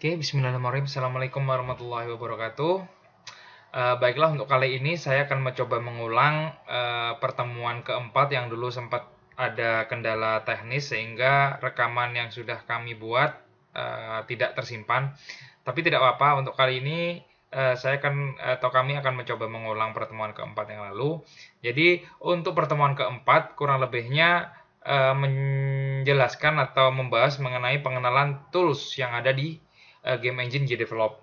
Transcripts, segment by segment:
Oke, bismillahirrahmanirrahim. Assalamualaikum warahmatullahi wabarakatuh. Baiklah, untuk kali ini saya akan mencoba mengulang pertemuan keempat yang dulu sempat ada kendala teknis sehingga rekaman yang sudah kami buat tidak tersimpan. Tapi tidak apa-apa, untuk kali ini kami akan mencoba mengulang pertemuan keempat yang lalu. Jadi untuk pertemuan keempat kurang lebihnya menjelaskan atau membahas mengenai pengenalan tools yang ada di game engine JDevelop.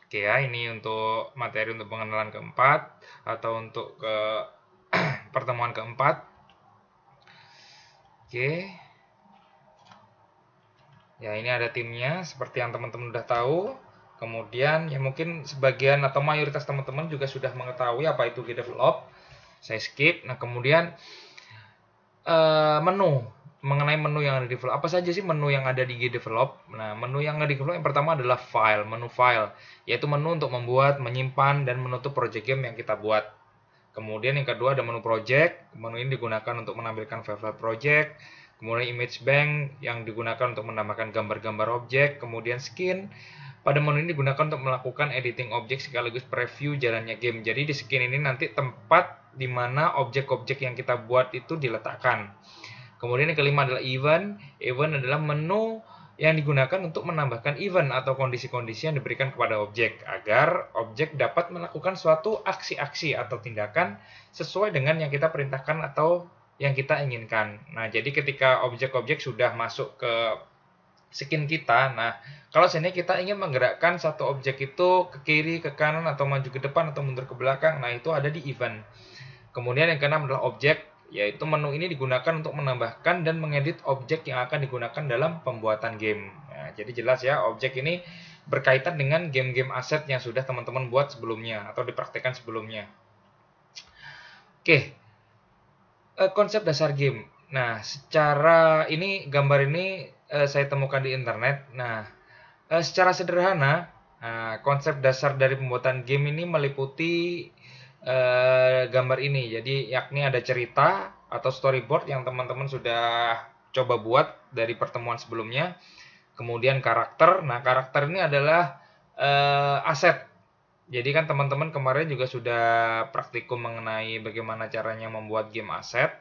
Oke ya, ini untuk materi untuk pengenalan keempat atau untuk ke pertemuan keempat. Oke. Ya, ini ada timnya seperti yang teman-teman udah tahu. Kemudian ya mungkin sebagian atau mayoritas teman-teman juga sudah mengetahui apa itu JDevelop. Saya skip. Nah, kemudian menu mengenai menu yang ada di develop. Apa saja sih menu yang ada di develop? Nah, menu yang ada di develop yang pertama adalah file, menu file, yaitu menu untuk membuat, menyimpan dan menutup project game yang kita buat. Kemudian yang kedua ada menu project. Menu ini digunakan untuk menampilkan file-file project. Kemudian image bank yang digunakan untuk menambahkan gambar-gambar objek. Kemudian skin. Pada menu ini digunakan untuk melakukan editing objek sekaligus preview jalannya game. Jadi di skin ini nanti tempat di mana objek-objek yang kita buat itu diletakkan. Kemudian yang kelima adalah event. Event adalah menu yang digunakan untuk menambahkan event atau kondisi-kondisi yang diberikan kepada objek agar objek dapat melakukan suatu aksi-aksi atau tindakan sesuai dengan yang kita perintahkan atau yang kita inginkan. Nah, jadi ketika objek-objek sudah masuk ke skin kita, nah kalau seandainya kita ingin menggerakkan satu objek itu ke kiri, ke kanan, atau maju ke depan, atau mundur ke belakang, nah itu ada di event. Kemudian yang keenam adalah objek, yaitu menu ini digunakan untuk menambahkan dan mengedit objek yang akan digunakan dalam pembuatan game. Nah, jadi jelas ya, objek ini berkaitan dengan game-game aset yang sudah teman-teman buat sebelumnya atau dipraktekkan sebelumnya. Oke, konsep dasar game. Nah, secara ini gambar ini saya temukan di internet. Nah, secara sederhana, konsep dasar dari pembuatan game ini meliputi gambar ini. Jadi yakni ada cerita atau storyboard yang teman-teman sudah coba buat dari pertemuan sebelumnya. Kemudian karakter. Nah, karakter ini adalah aset. Jadi kan teman-teman kemarin juga sudah praktikum mengenai bagaimana caranya membuat game aset.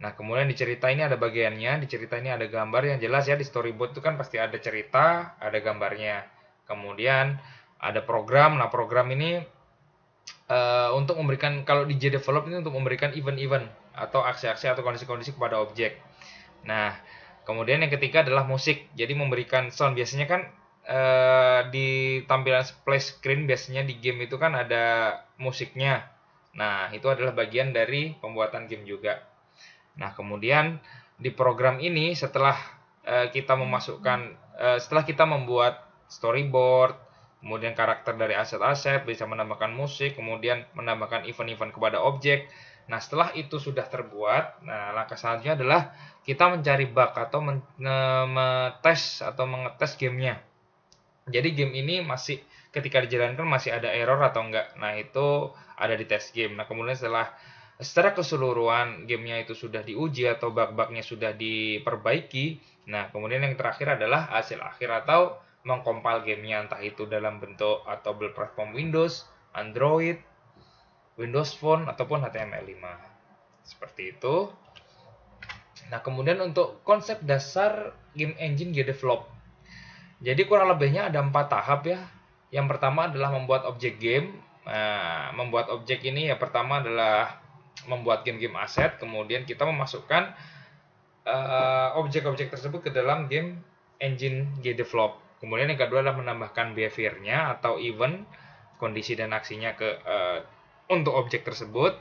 Nah, kemudian di cerita ini ada bagiannya, di cerita ini ada gambar yang jelas ya, di storyboard itu kan pasti ada cerita, ada gambarnya. Kemudian ada program. Nah, program ini untuk memberikan, kalau di JDevelop ini untuk memberikan event-event atau aksi-aksi atau kondisi-kondisi kepada objek. Nah, kemudian yang ketiga adalah musik. Jadi memberikan sound. Biasanya kan di tampilan splash screen biasanya di game itu kan ada musiknya. Nah, itu adalah bagian dari pembuatan game juga. Nah, kemudian di program ini setelah setelah kita membuat storyboard, kemudian karakter dari aset-aset, bisa menambahkan musik, kemudian menambahkan event-event kepada objek. Nah, setelah itu sudah terbuat, nah langkah selanjutnya adalah kita mencari bug atau mengetes gamenya. Jadi game ini masih ketika dijalankan masih ada error atau enggak. Nah, itu ada di test game. Nah, kemudian secara keseluruhan gamenya itu sudah diuji atau bug-bugnya sudah diperbaiki. Nah, kemudian yang terakhir adalah hasil akhir atau mengkompil gamenya, entah itu dalam bentuk atau berplatform Windows, Android, Windows Phone, ataupun HTML5. Seperti itu. Nah, kemudian untuk konsep dasar game engine JDevelop. Jadi kurang lebihnya ada 4 tahap ya. Yang pertama adalah membuat objek game. Nah, membuat objek ini ya pertama adalah membuat game-game aset. Kemudian kita memasukkan objek-objek tersebut ke dalam game engine JDevelop. Kemudian yang kedua adalah menambahkan behavior-nya atau event, kondisi dan aksinya untuk objek tersebut.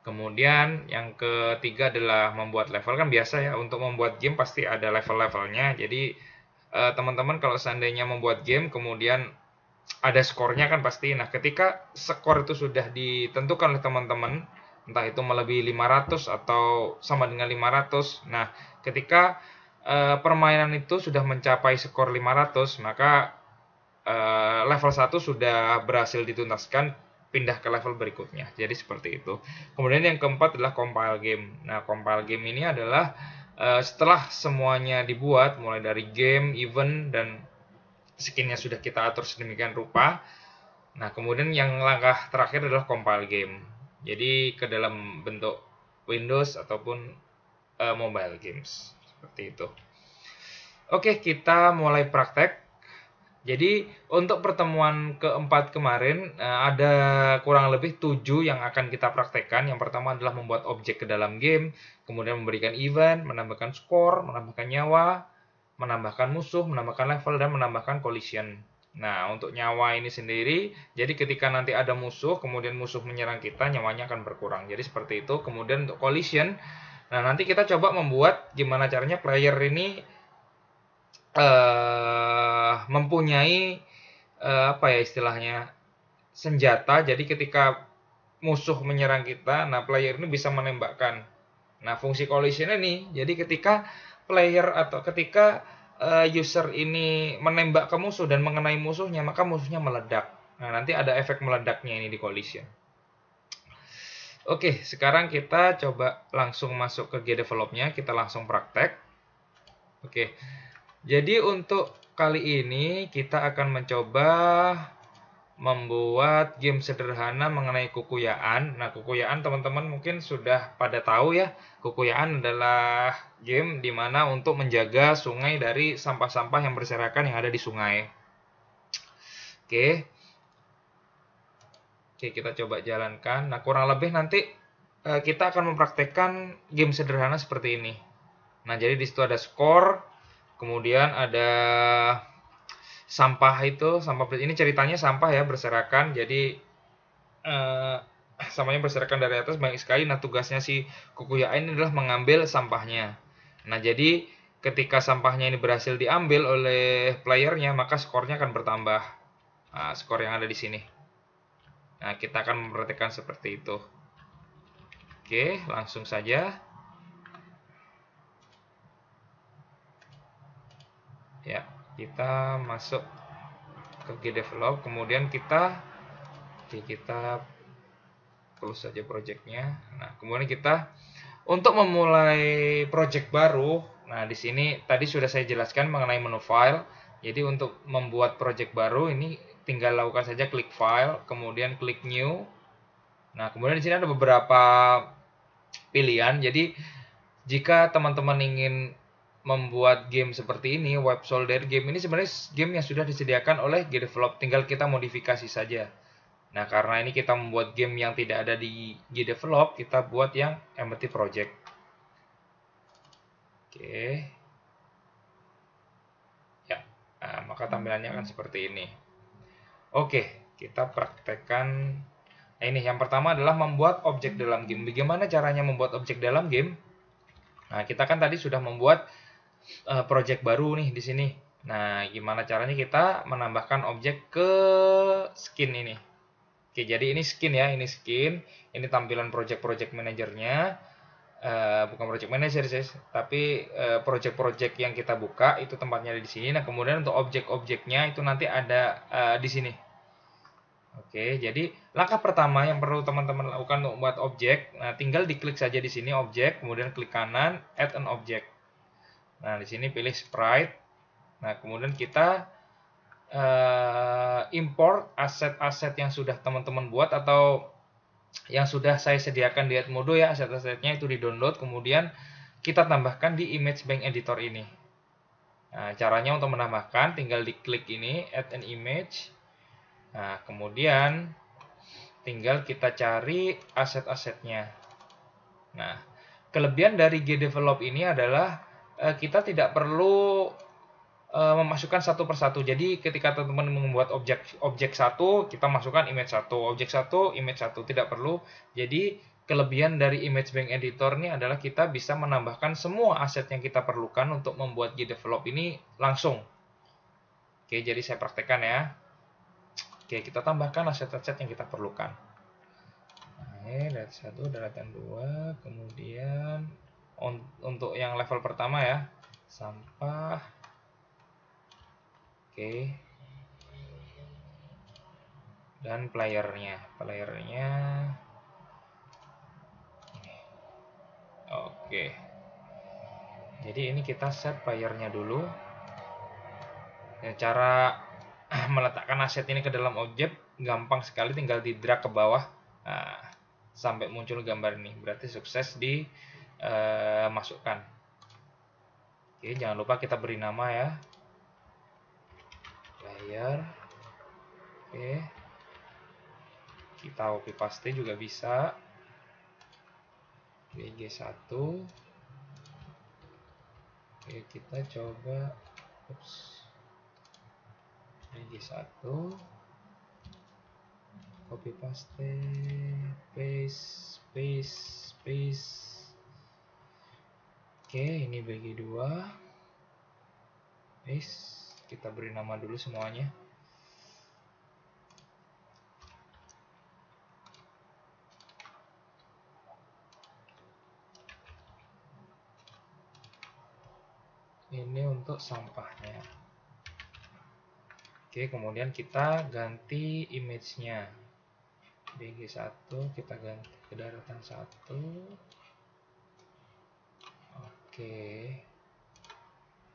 Kemudian yang ketiga adalah membuat level. Kan biasa ya, untuk membuat game pasti ada level-levelnya. Jadi teman-teman kalau seandainya membuat game kemudian ada skornya kan pasti. Nah, ketika skor itu sudah ditentukan oleh teman-teman, entah itu melebihi 500 atau sama dengan 500. Nah, ketika permainan itu sudah mencapai skor 500, maka level 1 sudah berhasil dituntaskan, pindah ke level berikutnya. Jadi seperti itu. Kemudian yang keempat adalah compile game. Nah, compile game ini adalah setelah semuanya dibuat, mulai dari game, event, dan skinnya sudah kita atur sedemikian rupa. Nah, kemudian yang langkah terakhir adalah compile game. Jadi ke dalam bentuk Windows ataupun mobile games seperti itu. Oke, kita mulai praktek. Jadi untuk pertemuan keempat kemarin ada kurang lebih 7 yang akan kita praktekkan. Yang pertama adalah membuat objek ke dalam game, kemudian memberikan event, menambahkan skor, menambahkan nyawa, menambahkan musuh, menambahkan level, dan menambahkan collision. Nah, untuk nyawa ini sendiri, jadi ketika nanti ada musuh, kemudian musuh menyerang kita, nyawanya akan berkurang. Jadi seperti itu. Kemudian untuk collision, nah nanti kita coba membuat gimana caranya player ini mempunyai apa ya istilahnya senjata. Jadi ketika musuh menyerang kita, nah player ini bisa menembakkan. Nah, fungsi collision ini, jadi ketika player atau ketika user ini menembak ke musuh dan mengenai musuhnya, maka musuhnya meledak. Nah, nanti ada efek meledaknya ini di collision. Oke, sekarang kita coba langsung masuk ke GDevelop-nya, kita langsung praktek. Oke, jadi untuk kali ini kita akan mencoba membuat game sederhana mengenai kukuyaan. Nah, kukuyaan teman-teman mungkin sudah pada tahu ya. Kukuyaan adalah game di mana untuk menjaga sungai dari sampah-sampah yang berserakan yang ada di sungai. Oke. Oke, kita coba jalankan. Nah, kurang lebih nanti kita akan mempraktekkan game sederhana seperti ini. Nah, jadi di situ ada skor, kemudian ada sampah itu, sampah ini ceritanya sampah ya berserakan. Jadi sampahnya berserakan dari atas banyak sekali. Nah, tugasnya si Kukuya ini adalah mengambil sampahnya. Nah, jadi ketika sampahnya ini berhasil diambil oleh playernya, maka skornya akan bertambah. Nah, skor yang ada di sini. Nah, kita akan mempraktikkan seperti itu. Oke, langsung saja. Ya, kita masuk ke GDevelop, kemudian kita close saja projectnya. Nah, kemudian kita untuk memulai project baru, nah di sini tadi sudah saya jelaskan mengenai menu file. Jadi untuk membuat project baru ini tinggal lakukan saja klik file, kemudian klik new. Nah, kemudian di sini ada beberapa pilihan. Jadi jika teman-teman ingin membuat game seperti ini, web solder game ini sebenarnya game yang sudah disediakan oleh GDevelop, tinggal kita modifikasi saja. Nah, karena ini kita membuat game yang tidak ada di GDevelop, kita buat yang Empathy Project. Oke. Ya, nah, maka tampilannya akan seperti ini. Oke, kita praktekkan. Nah, ini yang pertama adalah membuat objek dalam game. Bagaimana caranya membuat objek dalam game? Nah, kita kan tadi sudah membuat project baru nih di sini. Nah, gimana caranya kita menambahkan objek ke skin ini? Oke, jadi ini skin ya, ini skin. Ini tampilan project manajernya. Bukan project manager sih, tapi project-project yang kita buka itu tempatnya ada di sini. Nah, kemudian untuk objek-objeknya itu nanti ada di sini. Oke, jadi langkah pertama yang perlu teman-teman lakukan untuk membuat objek, nah tinggal diklik saja di sini objek, kemudian klik kanan add an object. Nah, di sini pilih sprite. Nah, kemudian kita import aset-aset yang sudah teman-teman buat atau yang sudah saya sediakan di Edmodo ya, aset-asetnya itu di-download, kemudian kita tambahkan di image bank editor ini. Nah, caranya untuk menambahkan tinggal diklik ini add an image. Nah, kemudian tinggal kita cari aset-asetnya. Nah, kelebihan dari GDevelop ini adalah kita tidak perlu memasukkan satu persatu. Jadi ketika teman-teman membuat objek satu, kita masukkan image satu, objek satu, image satu, tidak perlu. Jadi kelebihan dari image bank editor ini adalah kita bisa menambahkan semua aset yang kita perlukan untuk membuat GDevelop ini langsung. Oke, jadi saya praktekkan ya. Oke, kita tambahkan aset-aset yang kita perlukan. Nah, data 1, data 2, kemudian untuk yang level pertama ya, sampah. Oke. Dan playernya oke. Jadi ini kita set playernya dulu. Ya, cara meletakkan aset ini ke dalam objek gampang sekali, tinggal di drag ke bawah. Nah, sampai muncul gambar ini, berarti sukses di masukkan. Oke, jangan lupa kita beri nama ya, layer. Oke, kita copy paste juga bisa, bg1. Oke, kita coba bg1, copy paste, paste, paste, paste. Oke, ini bg2, paste. Kita beri nama dulu semuanya. Ini untuk sampahnya. Oke, kemudian kita ganti image-nya. bg1 kita ganti ke daratan 1. Oke.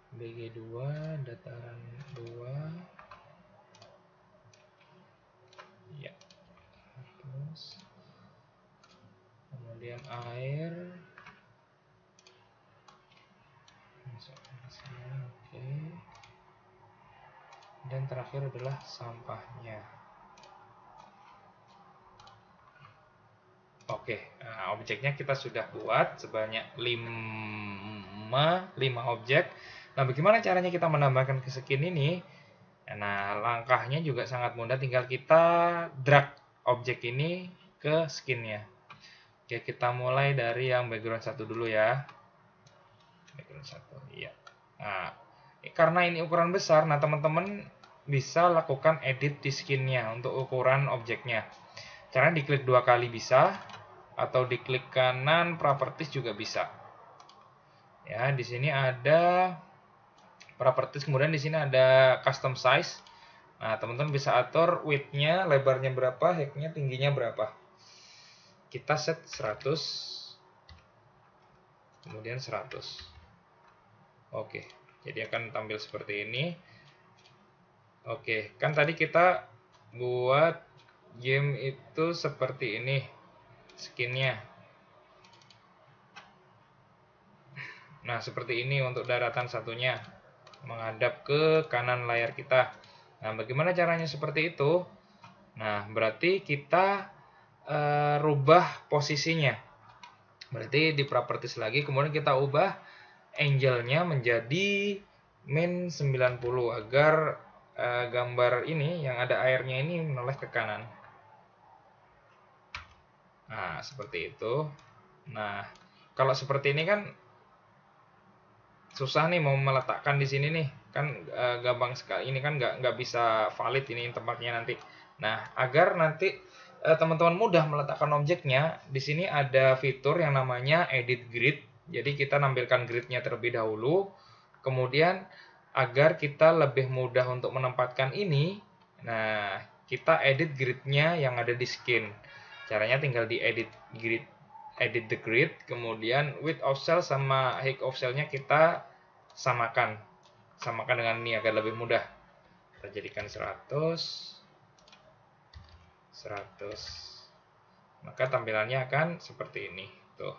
bg2 dataran 2. Ya. Terus kemudian air masukkan ke sini. Oke. Dan terakhir adalah sampahnya. Oke, nah, objeknya kita sudah buat sebanyak 5 objek. Nah, bagaimana caranya kita menambahkan ke skin ini? Nah, langkahnya juga sangat mudah, tinggal kita drag objek ini ke skinnya. Oke, kita mulai dari yang background 1 dulu ya. Background 1, iya. Nah, karena ini ukuran besar, nah teman-teman bisa lakukan edit di skinnya untuk ukuran objeknya. Caranya diklik 2 kali bisa, atau diklik kanan properties juga bisa. Ya, di sini ada properties, kemudian di sini ada custom size. Nah, teman-teman bisa atur width-nya, lebarnya berapa, height-nya, tingginya berapa. Kita set 100, kemudian 100. Oke, jadi akan tampil seperti ini. Oke, kan tadi kita buat game itu seperti ini skinnya. Nah, seperti ini untuk daratan satunya, menghadap ke kanan layar kita. Nah, bagaimana caranya seperti itu? Nah, berarti kita rubah posisinya. Berarti di properties lagi, kemudian kita ubah angle-nya menjadi min 90 agar gambar ini yang ada airnya ini menoleh ke kanan. Nah, seperti itu. Nah, kalau seperti ini kan susah nih mau meletakkan di sini nih, kan gampang sekali. Ini kan nggak bisa valid ini tempatnya nanti. Nah, agar nanti teman-teman mudah meletakkan objeknya, di sini ada fitur yang namanya edit grid. Jadi kita nampilkan gridnya terlebih dahulu, kemudian agar kita lebih mudah untuk menempatkan ini, nah kita edit gridnya yang ada di skin. Caranya tinggal di edit grid, edit the grid, kemudian width of cell sama height of cell-nya kita samakan dengan ini agar lebih mudah. Kita jadikan 100, 100. Maka tampilannya akan seperti ini tuh.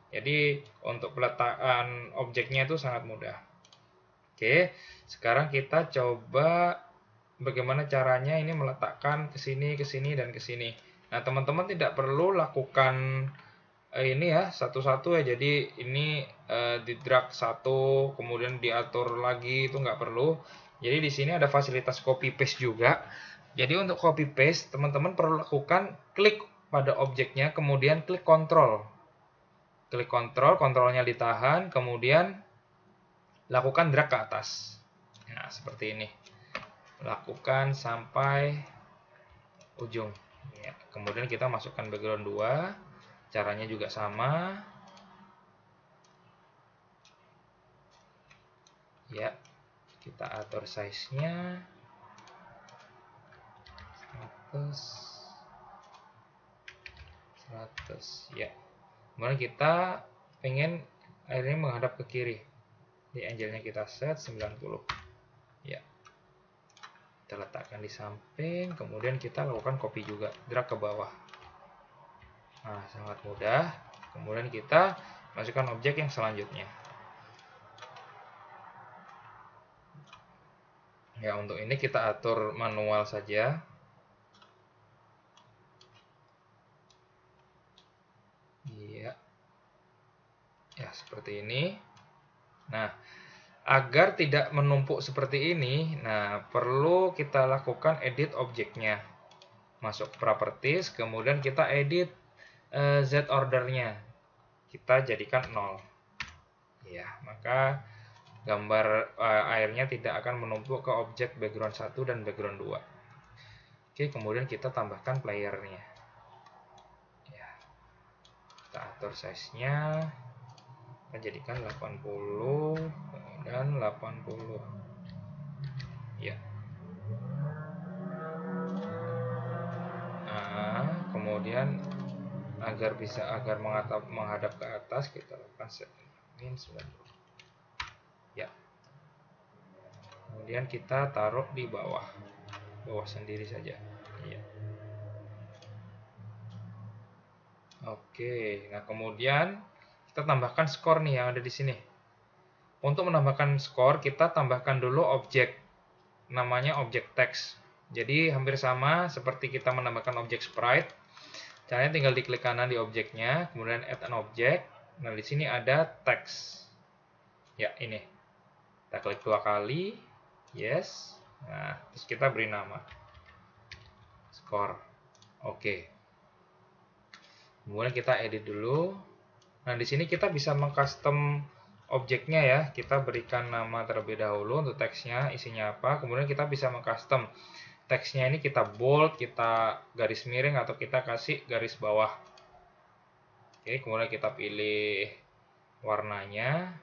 Jadi untuk peletakan objeknya itu sangat mudah. Oke, sekarang kita coba bagaimana caranya ini meletakkan ke sini, dan ke sini. Nah, teman-teman tidak perlu lakukan ini ya satu-satu ya. Jadi ini di drag satu, kemudian diatur lagi, itu nggak perlu. Jadi di sini ada fasilitas copy paste juga. Jadi untuk copy paste, teman-teman perlu lakukan klik pada objeknya, kemudian klik kontrol. Klik kontrol, kontrolnya ditahan, kemudian lakukan drag ke atas. Nah, seperti ini. Lakukan sampai ujung. Ya, kemudian kita masukkan background 2. Caranya juga sama. Ya, kita atur size-nya. 100. Ya. Kemudian kita pengen airnya menghadap ke kiri. Di angle-nya kita set 90. Ya. letakkan di samping, kemudian kita lakukan copy juga, drag ke bawah. Nah, sangat mudah. Kemudian kita masukkan objek yang selanjutnya. Ya, untuk ini kita atur manual saja. Iya. Ya, seperti ini. Nah, agar tidak menumpuk seperti ini, nah perlu kita lakukan edit objeknya. Masuk properties, kemudian kita edit Z ordernya. Kita jadikan 0. Ya, maka gambar airnya tidak akan menumpuk ke objek background 1 dan background 2. Oke, kemudian kita tambahkan playernya. Ya, kita atur size-nya. Kita jadikan 80 dan 80. Ya. Nah, kemudian agar menghadap ke atas, kita lakukan set min 90. Ya. Kemudian kita taruh di bawah sendiri saja. Ya. Oke, nah kemudian kita tambahkan skor nih yang ada di sini. Untuk menambahkan skor, kita tambahkan dulu objek, namanya objek text. Jadi hampir sama seperti kita menambahkan objek sprite. Caranya tinggal diklik kanan di objeknya, kemudian add an object. Nah, di sini ada text. Ya, ini. Kita klik 2 kali. Yes. Nah, terus kita beri nama. Score. Oke. Kemudian kita edit dulu. Nah, di sini kita bisa mengcustom objeknya ya. Kita berikan nama terlebih dahulu untuk teksnya, isinya apa. Kemudian kita bisa mengcustom teksnya ini, kita bold, kita garis miring, atau kita kasih garis bawah. Oke, kemudian kita pilih warnanya.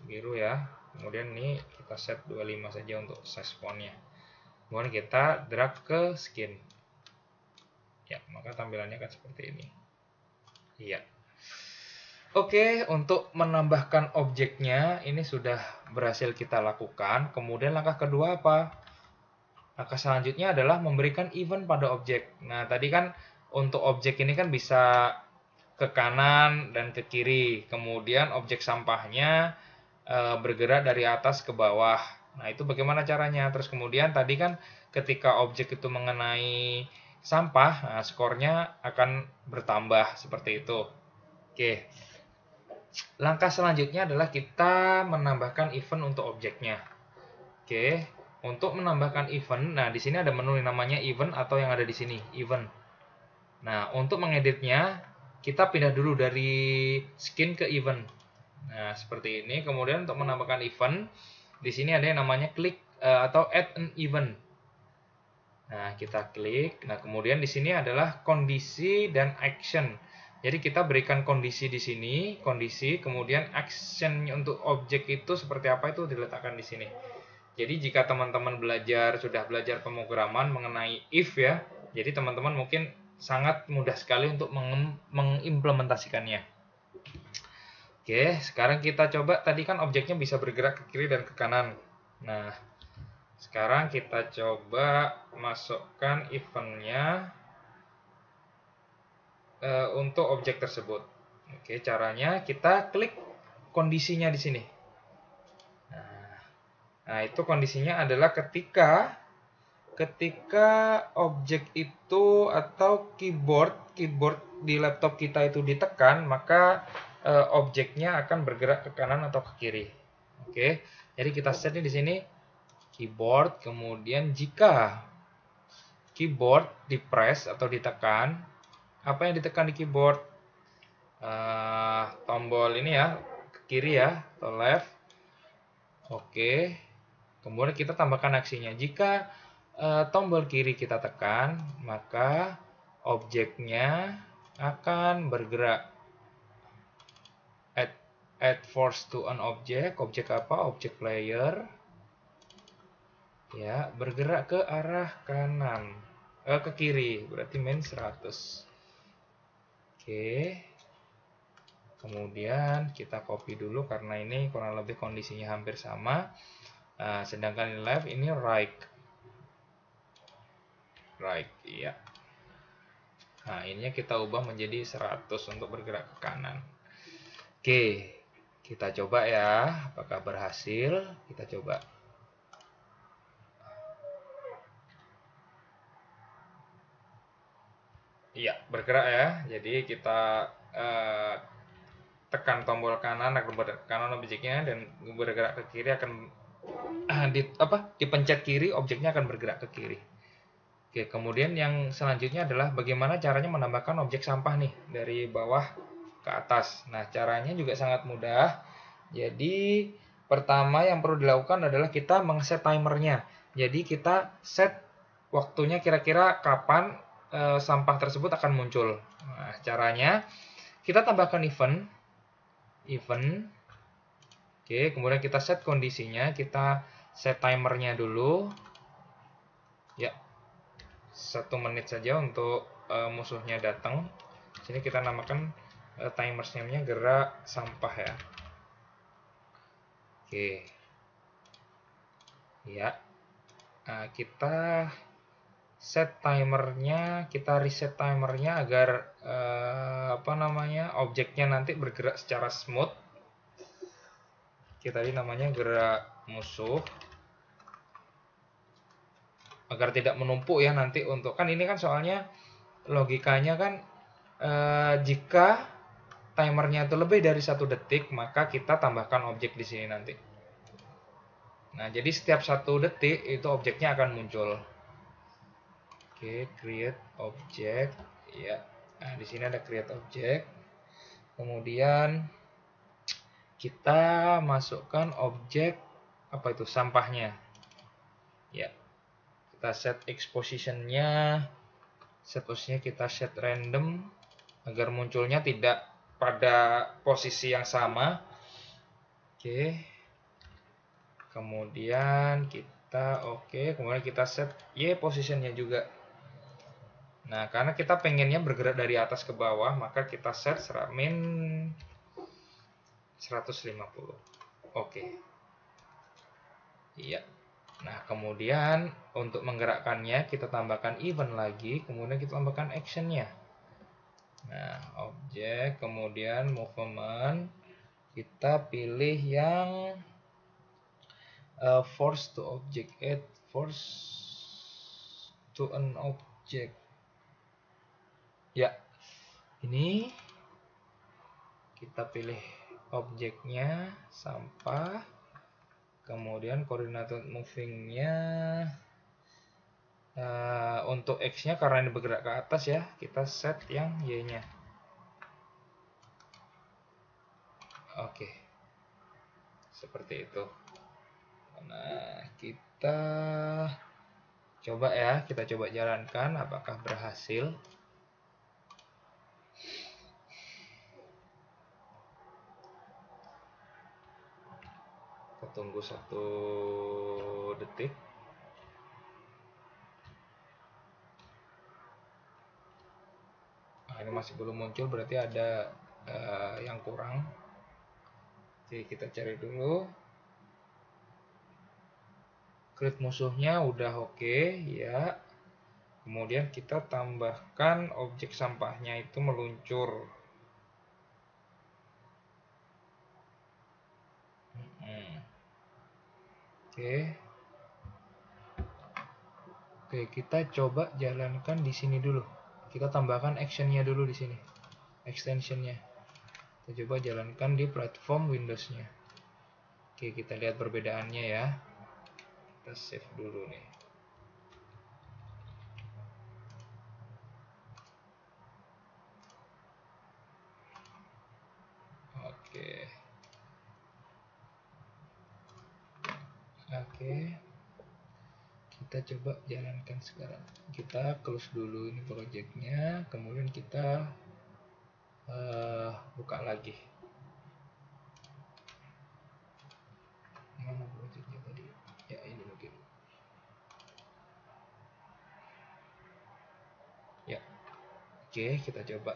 Biru ya. Kemudian ini kita set 25 saja untuk size fontnya. Kemudian kita drag ke skin. Ya, maka tampilannya akan seperti ini. Iya. Oke, untuk menambahkan objeknya ini sudah berhasil kita lakukan. Kemudian langkah kedua apa? Langkah selanjutnya adalah memberikan event pada objek. Nah, tadi kan untuk objek ini kan bisa ke kanan dan ke kiri. Kemudian objek sampahnya bergerak dari atas ke bawah. Nah, itu bagaimana caranya? Terus kemudian tadi kan ketika objek itu mengenai sampah, nah, skornya akan bertambah seperti itu. Oke. Langkah selanjutnya adalah kita menambahkan event untuk objeknya. Oke, untuk menambahkan event, nah di sini ada menu yang namanya event atau yang ada di sini, event. Nah, untuk mengeditnya, kita pindah dulu dari skin ke event. Nah, seperti ini. Kemudian untuk menambahkan event, di sini ada yang namanya klik atau add an event. Nah, kita klik. Nah, kemudian di sini adalah kondisi dan action. Jadi kita berikan kondisi di sini, kondisi, kemudian action untuk objek itu seperti apa itu diletakkan di sini. Jadi jika teman-teman sudah belajar pemrograman mengenai if ya, jadi teman-teman mungkin sangat mudah sekali untuk mengimplementasikannya. Oke, sekarang kita coba, tadi kan objeknya bisa bergerak ke kiri dan ke kanan. Nah, sekarang kita coba masukkan eventnya untuk objek tersebut. Oke, caranya kita klik kondisinya di sini. Nah, itu kondisinya adalah ketika objek itu atau keyboard di laptop kita itu ditekan, maka objeknya akan bergerak ke kanan atau ke kiri. Oke, jadi kita set di sini keyboard, kemudian jika keyboard di press atau ditekan, apa yang ditekan di keyboard? Tombol ini ya, ke kiri ya, atau left. Oke, kemudian kita tambahkan aksinya. Jika tombol kiri kita tekan, maka objeknya akan bergerak. Add force to an object. Objek apa? Objek player. Ya, bergerak ke arah kanan. Ke kiri, berarti min 100. Oke. Kemudian kita copy dulu karena ini kurang lebih kondisinya hampir sama. Sedangkan ini left, ini right. Right, iya. Nah, ininya kita ubah menjadi 100 untuk bergerak ke kanan. Oke, kita coba ya, apakah berhasil? Kita coba. Iya, bergerak ya. Jadi kita tekan tombol kanan akan bergerak ke kanan objeknya, dan bergerak ke kiri akan dipencet kiri, objeknya akan bergerak ke kiri. Oke, kemudian yang selanjutnya adalah bagaimana caranya menambahkan objek sampah nih dari bawah ke atas. Nah, caranya juga sangat mudah. Jadi, pertama yang perlu dilakukan adalah kita mengset timernya. Jadi, kita set waktunya kira-kira kapan sampah tersebut akan muncul. Nah, caranya kita tambahkan event. Oke, kemudian kita set kondisinya, kita set timernya dulu. Ya, 1 menit saja untuk musuhnya datang. Sini kita namakan timer name-nya gerak sampah ya. Oke. Ya. Nah, kita set timernya, kita reset timernya agar objeknya nanti bergerak secara smooth. Kita tadi namanya gerak musuh. Agar tidak menumpuk ya nanti, untuk kan ini kan soalnya logikanya kan jika timernya itu lebih dari 1 detik, maka kita tambahkan objek di sini nanti. Nah, jadi setiap 1 detik itu objeknya akan muncul. Oke, create object. Ya. Nah, di sini ada create object. Kemudian kita masukkan objek apa itu, sampahnya. Ya. Kita set exposition-nya. Set posisinya kita set random agar munculnya tidak pada posisi yang sama. Oke. Kemudian kemudian kita set Y positionnya juga. Nah, karena kita pengennya bergerak dari atas ke bawah, maka kita set min 150. Oke. Iya. Nah, kemudian untuk menggerakkannya kita tambahkan event lagi, kemudian kita tambahkan actionnya. Nah, objek, kemudian movement, kita pilih yang force to object, add force to an object. Ya, ini kita pilih objeknya sampah, kemudian koordinat movingnya untuk X-nya karena ini bergerak ke atas ya, kita set yang Y-nya. Oke, seperti itu. Nah, kita coba ya, kita coba jalankan apakah berhasil. Kita tunggu 1 detik. Nah, ini masih belum muncul, berarti ada yang kurang. Oke, kita cari dulu. Create musuhnya udah oke ya. Kemudian kita tambahkan objek sampahnya itu meluncur. Oke, kita coba jalankan di sini dulu. Kita tambahkan actionnya dulu di sini, extensionnya. Kita coba jalankan di platform Windows-nya. Oke, kita lihat perbedaannya ya. Kita save dulu nih. Oke. Kita coba jalankan sekarang. Kita close dulu ini projectnya, kemudian kita buka lagi. Mana projectnya tadi? Ya, ini mungkin. Ya. Oke, kita coba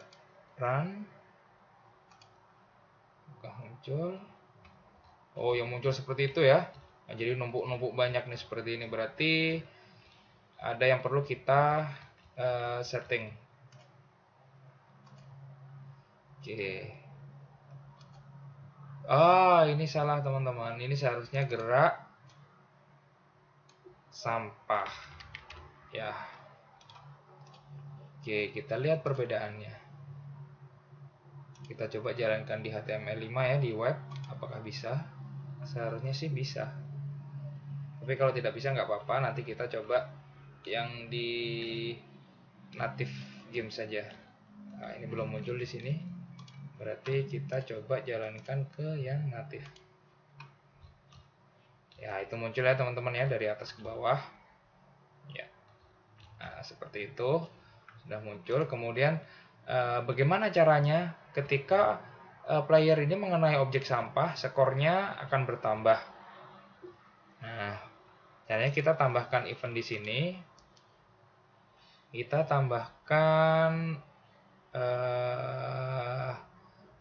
run. Buka muncul. Oh, yang muncul seperti itu ya. Nah, jadi numpuk-numpuk banyak nih seperti ini, berarti ada yang perlu kita setting. Oke. Ini salah teman-teman. Ini seharusnya gerak sampah. Ya. Oke, kita lihat perbedaannya. Kita coba jalankan di HTML5 ya, di web. Apakah bisa? Seharusnya sih bisa. Tapi kalau tidak bisa nggak apa-apa, nanti kita coba yang di native game saja. Nah, ini belum muncul di sini. Berarti kita coba jalankan ke yang native. Ya, itu muncul ya teman-teman ya, dari atas ke bawah. Ya. Nah, seperti itu sudah muncul. Kemudian bagaimana caranya ketika player ini mengenai objek sampah, skornya akan bertambah. Nah, caranya kita tambahkan event di sini. Kita tambahkan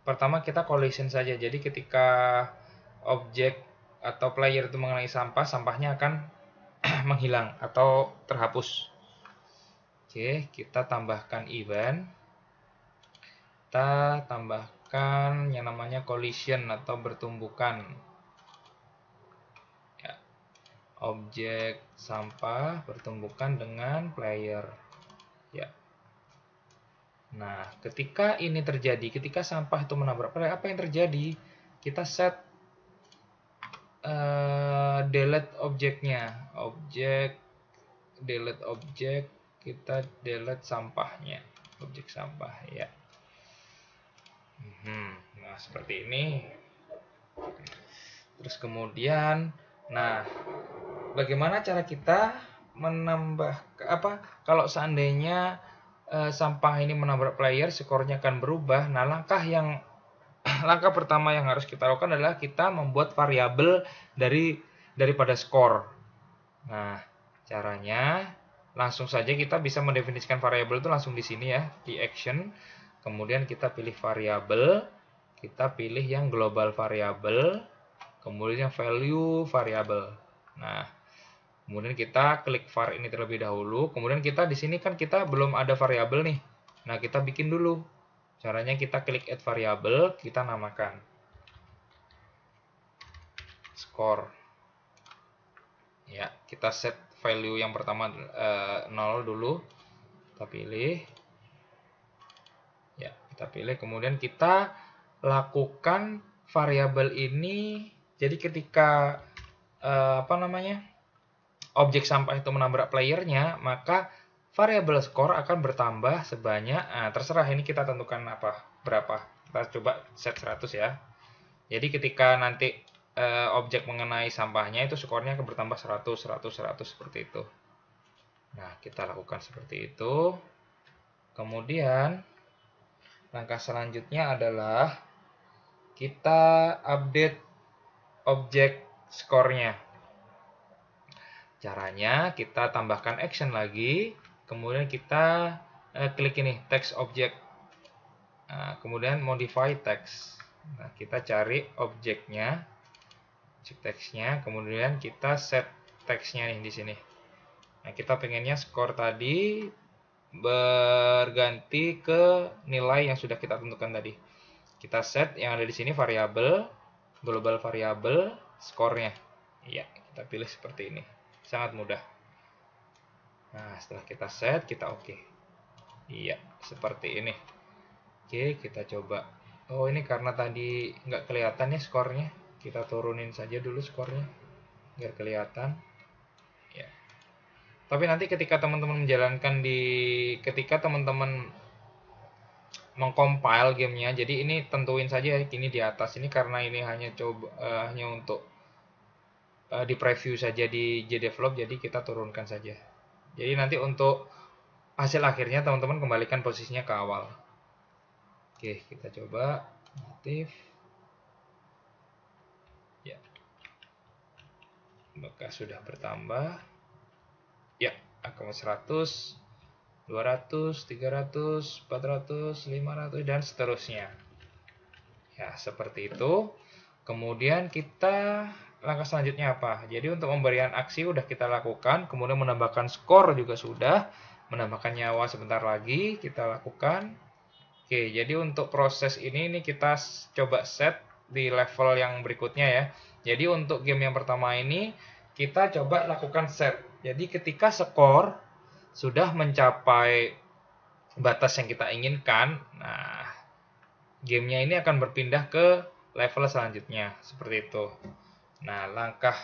pertama kita collision saja. Jadi ketika objek atau player itu mengenai sampah, sampahnya akan menghilang atau terhapus. Oke, kita tambahkan event. Kita tambahkan yang namanya collision atau bertumbukan. Ya, objek sampah bertumbukan dengan player. Ya. Nah, ketika ini terjadi, ketika sampah itu menabrak player, apa yang terjadi? Kita set delete objeknya, delete objek, kita delete sampahnya, objek sampah ya. Nah, seperti ini. Terus kemudian, nah, bagaimana cara kita menambah kalau seandainya sampah ini menabrak player, skornya akan berubah. Nah, langkah pertama yang harus kita lakukan adalah kita membuat variabel daripada skor. Nah, caranya langsung saja kita bisa mendefinisikan variabel itu langsung di sini ya, di action. Kemudian kita pilih variabel, kita pilih yang global variabel, kemudian yang value variabel. Nah, kemudian kita klik var ini terlebih dahulu. Kemudian kita di sini kan kita belum ada variabel nih. Nah, kita bikin dulu. Caranya kita klik add variabel, kita namakan score. Ya, kita set value yang pertama 0 dulu. Kita pilih. Ya, kita pilih. Kemudian kita lakukan variabel ini. Jadi ketika objek sampah itu menabrak playernya, maka variabel skor akan bertambah sebanyak, terserah ini kita tentukan berapa. Kita coba set 100 ya. Jadi ketika nanti objek mengenai sampahnya itu skornya akan bertambah 100, 100, 100 seperti itu. Nah, kita lakukan seperti itu. Kemudian langkah selanjutnya adalah kita update objek skornya. Caranya kita tambahkan action lagi, kemudian kita klik ini text object. Nah, kemudian modify text. Nah, kita cari objeknya, objek teksnya, kemudian kita set teksnya nih di sini. Nah, kita pengennya skor tadi berganti ke nilai yang sudah kita tentukan tadi. Kita set yang ada di sini variabel, global variabel, skornya. Iya, kita pilih seperti ini. Sangat mudah. Nah, setelah kita set, kita oke. Iya, seperti ini. Oke, kita coba. Oh, ini karena tadi nggak kelihatan ya skornya. Kita turunin saja dulu skornya, biar kelihatan. Ya. Tapi nanti ketika teman-teman menjalankan ketika teman-teman mengcompile gamenya, jadi ini tentuin saja ini di atas ini karena ini hanya untuk di preview saja di JDevelop, jadi kita turunkan saja. Jadi nanti untuk hasil akhirnya teman-teman kembalikan posisinya ke awal. Oke, kita coba aktif. Ya. Maka sudah bertambah. Ya, akan 100, 200, 300, 400, 500 dan seterusnya. Ya, seperti itu. Kemudian kita langkah selanjutnya apa? Jadi untuk pemberian aksi udah kita lakukan, kemudian menambahkan skor juga sudah, menambahkan nyawa sebentar lagi kita lakukan. Oke, jadi untuk proses ini kita coba set di level yang berikutnya ya. Jadi untuk game yang pertama ini kita coba lakukan set. Jadi ketika skor sudah mencapai batas yang kita inginkan, nah gamenya ini akan berpindah ke level selanjutnya seperti itu. Nah, langkah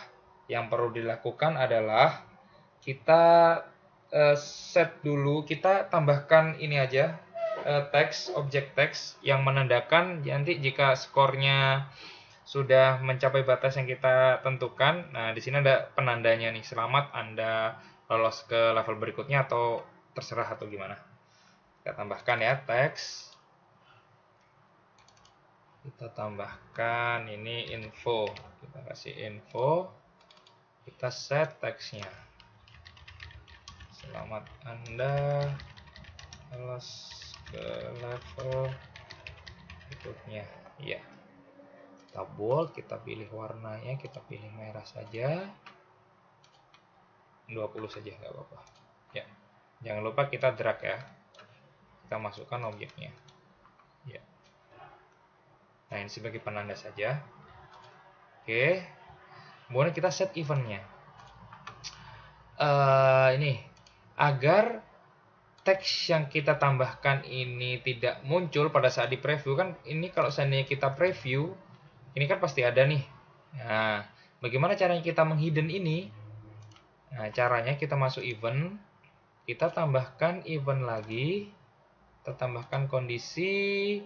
yang perlu dilakukan adalah kita set dulu, kita tambahkan ini aja teks, objek teks yang menandakan nanti jika skornya sudah mencapai batas yang kita tentukan. Nah, di sini ada penandanya nih, selamat Anda lolos ke level berikutnya atau terserah atau gimana. Kita tambahkan ya teks. Kita tambahkan ini info. Kita kasih info. Kita set teksnya. Selamat Anda lolos ke level berikutnya. Ya. Kita bold, kita pilih warnanya, kita pilih merah saja. 20 saja nggak apa-apa. Ya. Jangan lupa kita drag ya. Kita masukkan objeknya. Ya. Nah, ini sebagai penanda saja. Oke. Kemudian kita set eventnya. Ini agar teks yang kita tambahkan ini tidak muncul pada saat di preview, kan ini kalau seandainya kita preview ini kan pasti ada nih. Nah, bagaimana caranya kita menghidden ini? Nah, caranya kita masuk event, kita tambahkan event lagi, kita tambahkan kondisi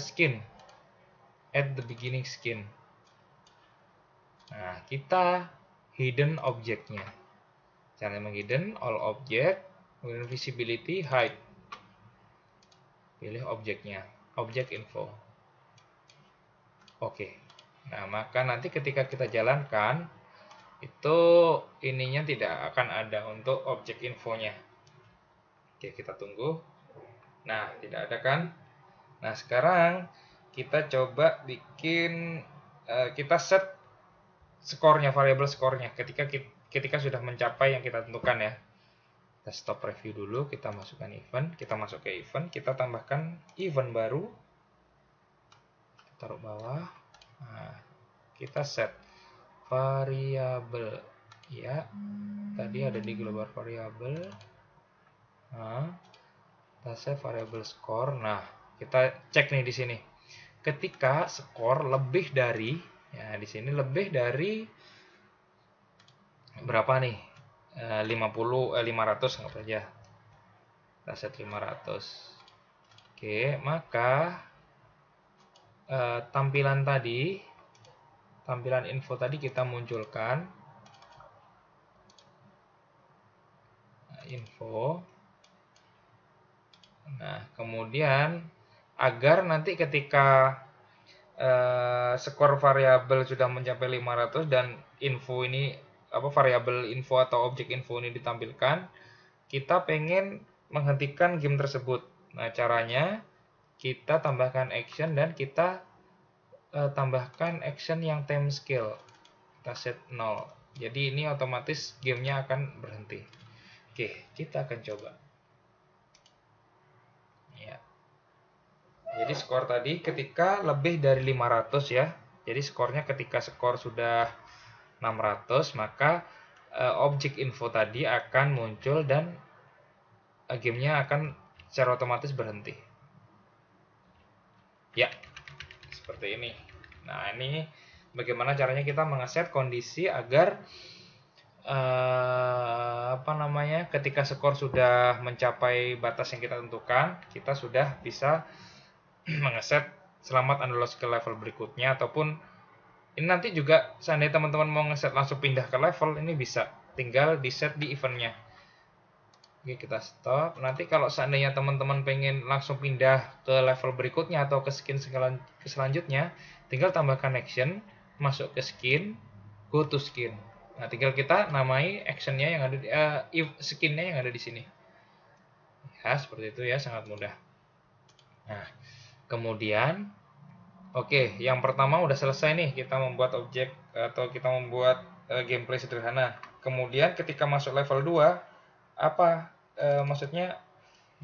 skin at the beginning skin. Nah, kita hidden objeknya. Cara menghidden all object, kemudian visibility, hide. Pilih objeknya, object info. Oke. Nah, maka nanti ketika kita jalankan itu ininya tidak akan ada untuk objek infonya. Oke, kita tunggu. Nah, tidak ada kan? Nah, sekarang kita coba bikin kita set skornya, variabel skornya ketika sudah mencapai yang kita tentukan ya. Kita stop review dulu, kita masukkan event, kita masuk ke event, kita tambahkan event baru, taruh bawah. Nah, kita set variabel ya. Tadi ada di global variabel. Nah, kita set variabel skor. Nah, kita cek nih di sini. Ketika skor lebih dari, ya di sini lebih dari berapa nih? 500 nggak saja. Kita set 500. Oke, maka tampilan info tadi kita munculkan. Info. Nah, kemudian agar nanti ketika skor variabel sudah mencapai 500 dan info ini variabel info atau objek info ini ditampilkan, kita pengen menghentikan game tersebut. Nah, caranya kita tambahkan action dan kita tambahkan action yang time scale. Kita set 0. Jadi ini otomatis gamenya akan berhenti. Oke, kita akan coba. Ya. Jadi skor tadi ketika lebih dari 500 ya. Jadi skornya ketika skor sudah 600 maka objek info tadi akan muncul dan gamenya akan secara otomatis berhenti. Ya, seperti ini. Nah, ini bagaimana caranya kita mengeset kondisi agar ketika skor sudah mencapai batas yang kita tentukan, kita sudah bisa mengeset selamat Anda lolos ke level berikutnya, ataupun ini nanti juga seandainya teman-teman mau ngeset langsung pindah ke level, ini bisa tinggal di set di eventnya. Oke, kita stop. Nanti kalau seandainya teman-teman pengen langsung pindah ke level berikutnya atau ke skin selanjutnya, tinggal tambahkan action, masuk ke skin, go to skin. Nah, tinggal kita namai actionnya yang ada di skinnya yang ada di sini. Ya, seperti itu ya, sangat mudah. Nah, kemudian, oke, yang pertama udah selesai nih, kita membuat objek atau kita membuat gameplay sederhana. Kemudian ketika masuk level 2, apa maksudnya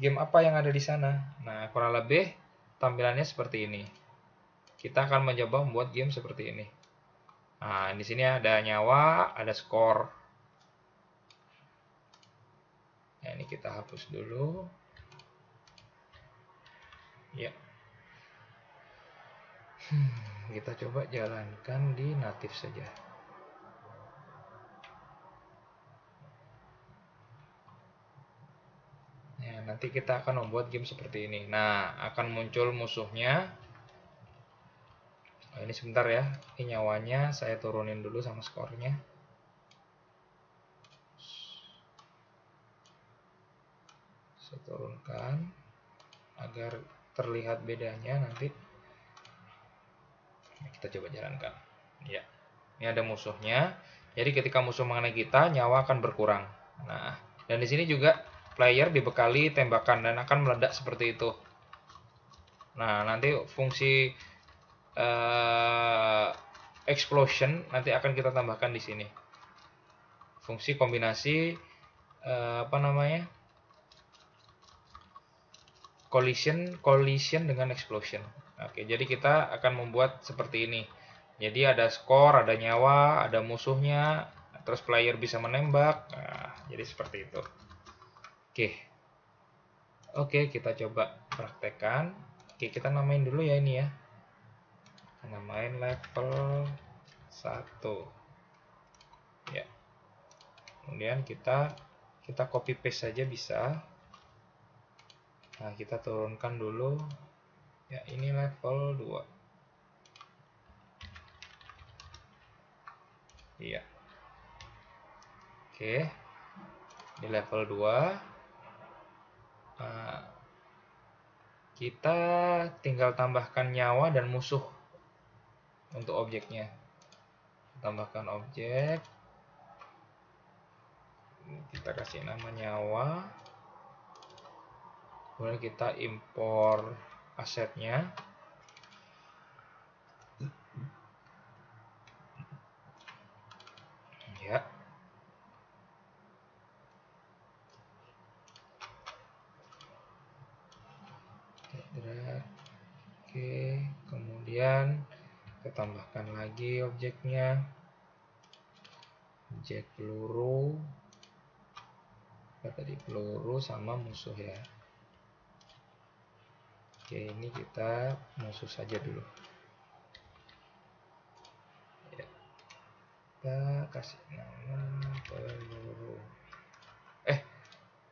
game apa yang ada di sana. Nah, kurang lebih tampilannya seperti ini. Kita akan mencoba membuat game seperti ini. Nah, di sini ada nyawa, ada skor. Nah, ini kita hapus dulu. Ya. Kita coba jalankan di native saja. Ya, nanti kita akan membuat game seperti ini. Nah, akan muncul musuhnya. Nah, ini sebentar ya. Ini nyawanya saya turunin dulu sama skornya. Saya turunkan agar terlihat bedanya nanti. Kita coba jalankan. Ya. Ini ada musuhnya. Jadi ketika musuh mengenai kita, nyawa akan berkurang. Nah, dan di sini juga player dibekali tembakan dan akan meledak seperti itu. Nah, nanti fungsi explosion nanti akan kita tambahkan di sini. Fungsi kombinasi apa namanya? Collision dengan explosion. Oke, jadi kita akan membuat seperti ini. Jadi ada skor, ada nyawa, ada musuhnya, terus player bisa menembak. Nah, jadi seperti itu. Oke, kita coba praktekkan. Oke, kita namain dulu ya ini ya. Kita namain level 1. Ya. Kemudian kita copy paste saja bisa. Nah, kita turunkan dulu. Ya, ini level 2. Iya. Oke. Di level 2 kita tinggal tambahkan nyawa dan musuh untuk objeknya. Tambahkan objek. Kita kasih nama nyawa. Kemudian kita impor asetnya. Ya. Oke, kemudian kita tambahkan lagi objeknya. Objek peluru. Tadi peluru sama musuh ya. Oke, ini kita musuh saja dulu. Ya. Kita kasih nama peluru.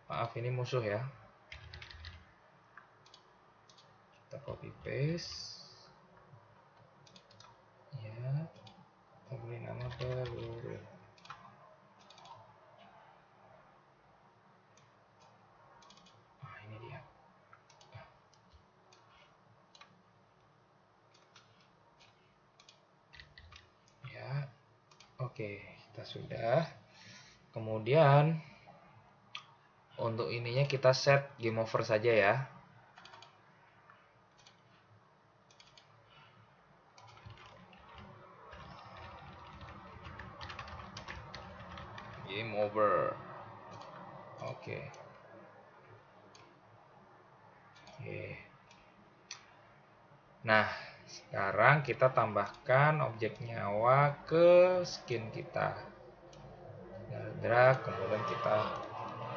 Maaf, ini musuh ya. Kita copy paste. Ya. Kita beri nama peluru. Ini dia. Ya. Oke, kita sudah. Kemudian untuk ininya kita set game over saja ya. Game over. Oke. Nah, sekarang kita tambahkan objek nyawa ke skin kita. Drag, kemudian kita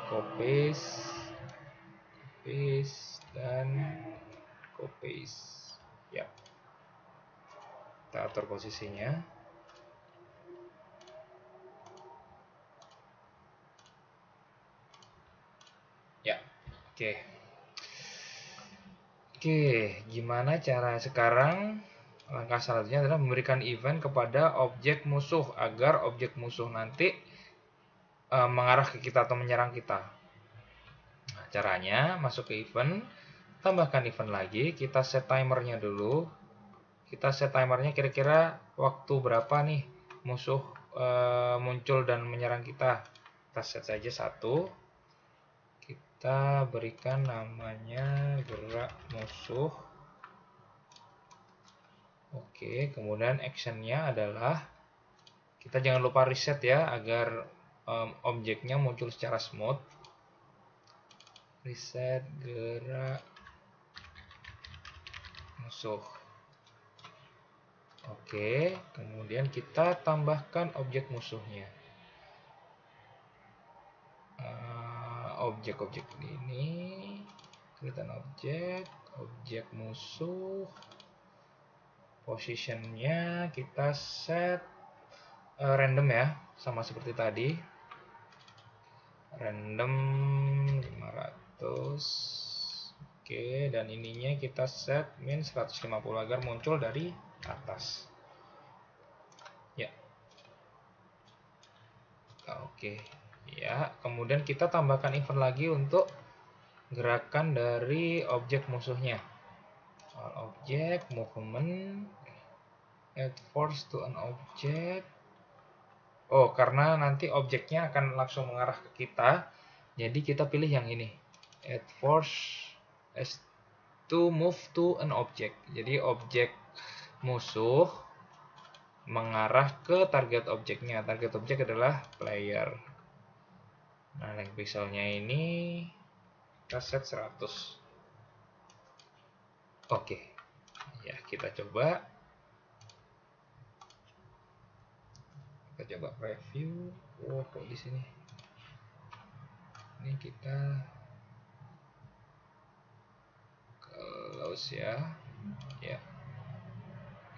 copy, dan copy. Ya. Kita atur posisinya. Ya. Oke, gimana cara sekarang? Langkah selanjutnya adalah memberikan event kepada objek musuh agar objek musuh nanti mengarah ke kita atau menyerang kita. Nah, caranya masuk ke event, tambahkan event lagi, kita set timernya dulu. Kita set timernya kira-kira waktu berapa nih musuh muncul dan menyerang kita. Kita set saja 1. Kita berikan namanya gerak musuh. Oke, kemudian actionnya adalah Kita jangan lupa reset ya agar objeknya muncul secara smooth. Reset gerak musuh. Oke, kemudian kita tambahkan objek musuhnya. Objek-objek ini, kelihatan objek musuh, positionnya kita set random ya, sama seperti tadi. Random 500. Oke, dan ininya kita set min 150 agar muncul dari atas. Ya. Oke. Ya, kemudian kita tambahkan event lagi untuk gerakan dari objek musuhnya. Objek, movement, add force to an object. Oh, karena nanti objeknya akan langsung mengarah ke kita, jadi kita pilih yang ini. Add force as to move to an object. Jadi objek musuh mengarah ke target objeknya. Target objek adalah player. Nah, length pixelnya ini kita set 100. Oke. Ya, kita coba. Kita coba preview. Oh, kok di sini? Ini kita close ya. Ya.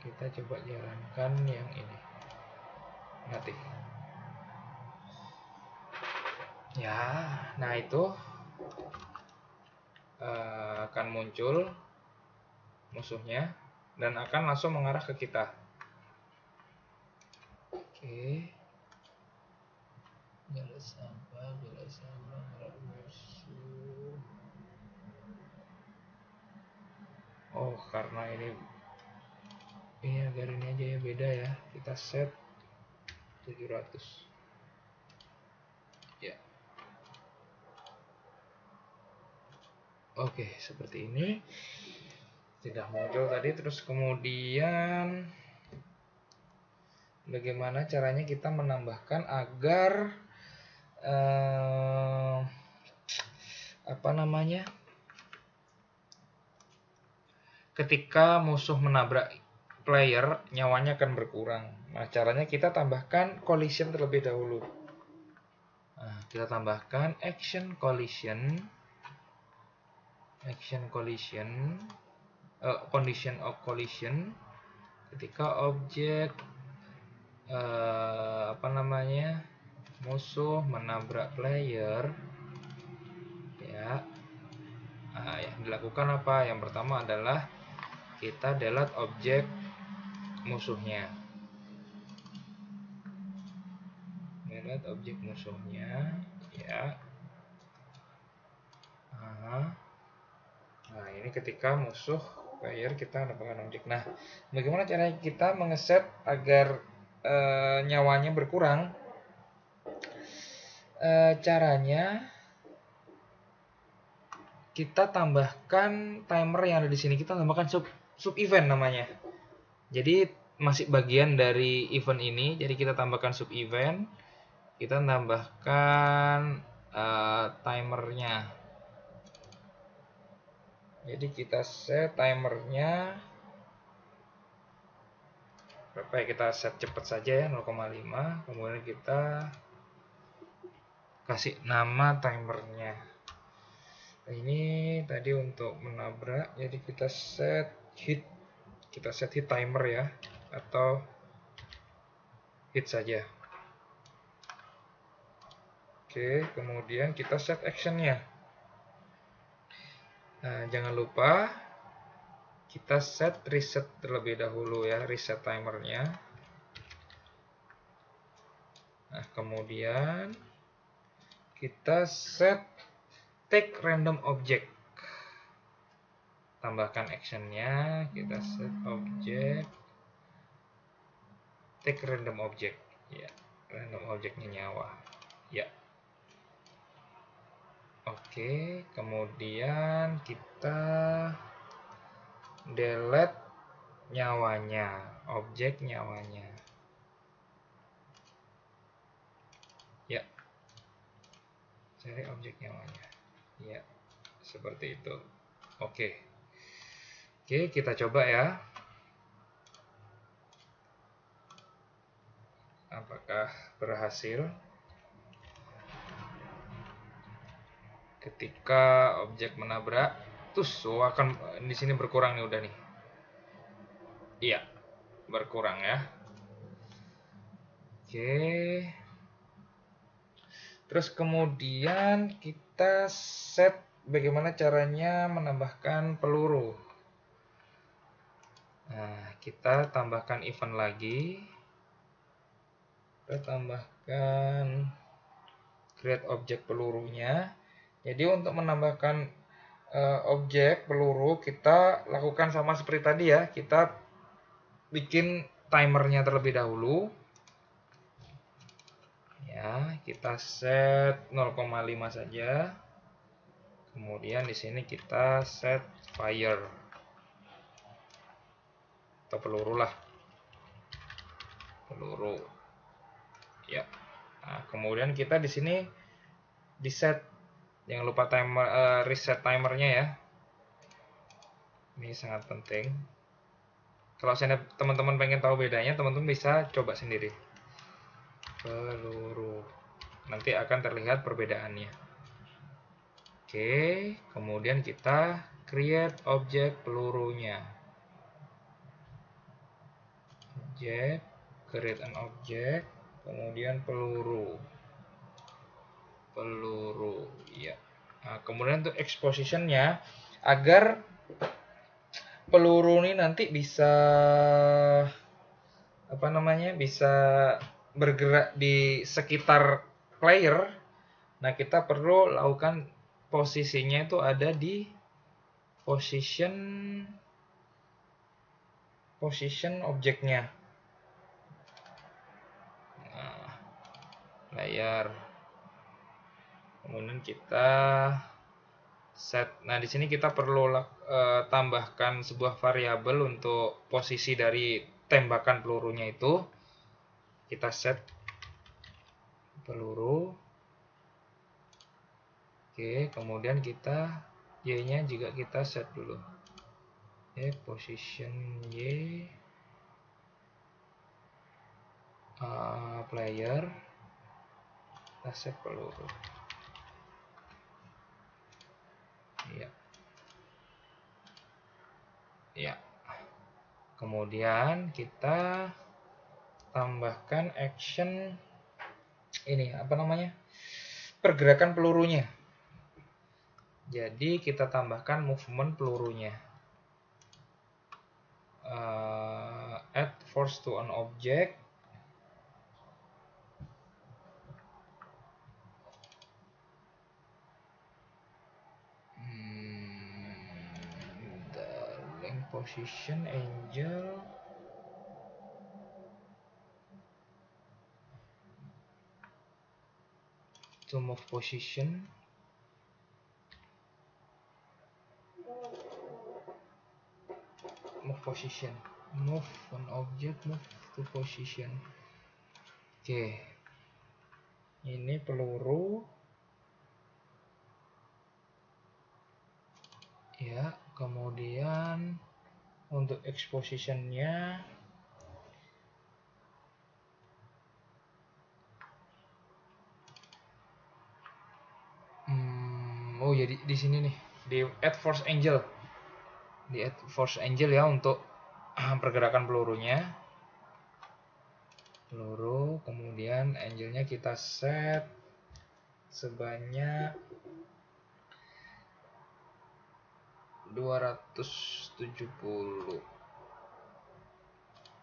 Kita coba jalankan yang ini. Native. Ya, nah itu akan muncul musuhnya dan akan langsung mengarah ke kita. Oke. Jalan sampah, mengarah musuh. Oh, karena ini agar ini aja ya, beda ya. Kita set 700. Ya. Oke, seperti ini. Tidak muncul tadi, terus kemudian bagaimana caranya kita menambahkan agar ketika musuh menabrak player, nyawanya akan berkurang. Nah, caranya kita tambahkan collision terlebih dahulu. Nah, kita tambahkan action collision, condition of collision ketika objek musuh menabrak player ya. Nah, yang dilakukan apa? Yang pertama adalah kita delete objek musuhnya. Delete objek musuhnya ya. Nah, ini ketika musuh player kita mendapatkan objek. Nah, bagaimana caranya kita mengeset agar nyawanya berkurang? Caranya kita tambahkan timer yang ada di sini. Kita tambahkan sub event namanya. Jadi masih bagian dari event ini. Jadi kita tambahkan sub event. Kita tambahkan timernya. Jadi kita set timernya berapa ya, kita set cepat saja ya, 0,5. Kemudian kita kasih nama timernya. Ini tadi untuk menabrak, jadi kita set hit timer ya, atau hit saja. Oke, kemudian kita set actionnya. Nah, jangan lupa kita set reset terlebih dahulu ya, reset timernya. Nah, kemudian kita set take random object. Tambahkan actionnya, kita set object take random object ya, random objectnya nyawa ya. Oke, kemudian kita delete nyawanya, objek nyawanya. Ya, cari objek nyawanya. Ya, seperti itu. Oke. Oke, kita coba ya. Apakah berhasil? Ketika objek menabrak, terus akan di sini berkurang nih udah nih. Iya, berkurang ya. Oke. Terus kemudian kita set bagaimana caranya menambahkan peluru. Nah, kita tambahkan event lagi. Kita tambahkan create objek pelurunya. Jadi untuk menambahkan objek peluru kita lakukan sama seperti tadi ya. Kita bikin timernya terlebih dahulu. Ya, kita set 0,5 saja. Kemudian di sini kita set fire atau peluru lah. Peluru. Ya. Nah, kemudian kita di sini di set, jangan lupa timer reset timernya ya. Ini sangat penting. Kalau teman-teman pengen tahu bedanya, teman-teman bisa coba sendiri. Peluru. Nanti akan terlihat perbedaannya. Oke, kemudian kita create objek pelurunya. Objek, create an object, kemudian peluru. Peluru, ya. Nah, kemudian untuk expositionnya, agar peluru ini nanti bisa apa namanya, bisa bergerak di sekitar player. Nah, kita perlu lakukan posisinya itu ada di position objeknya. Nah, layar. Kemudian kita set. Nah, di sini kita perlu tambahkan sebuah variabel untuk posisi dari tembakan pelurunya itu. Kita set peluru. Oke, kemudian kita Y-nya juga kita set dulu. Position Y player, kita set peluru. Iya. Ya. Kemudian kita tambahkan action ini apa namanya? Pergerakan pelurunya. Jadi kita tambahkan movement pelurunya. Add force to an object. Darling position angel. To move position. Move position. Move an object, move to position. Oke. Ini peluru. Ya, kemudian untuk expositionnya oh ya di sini nih, di add force angel. Di add force angel ya untuk pergerakan pelurunya. Peluru, kemudian angelnya kita set sebanyak 270.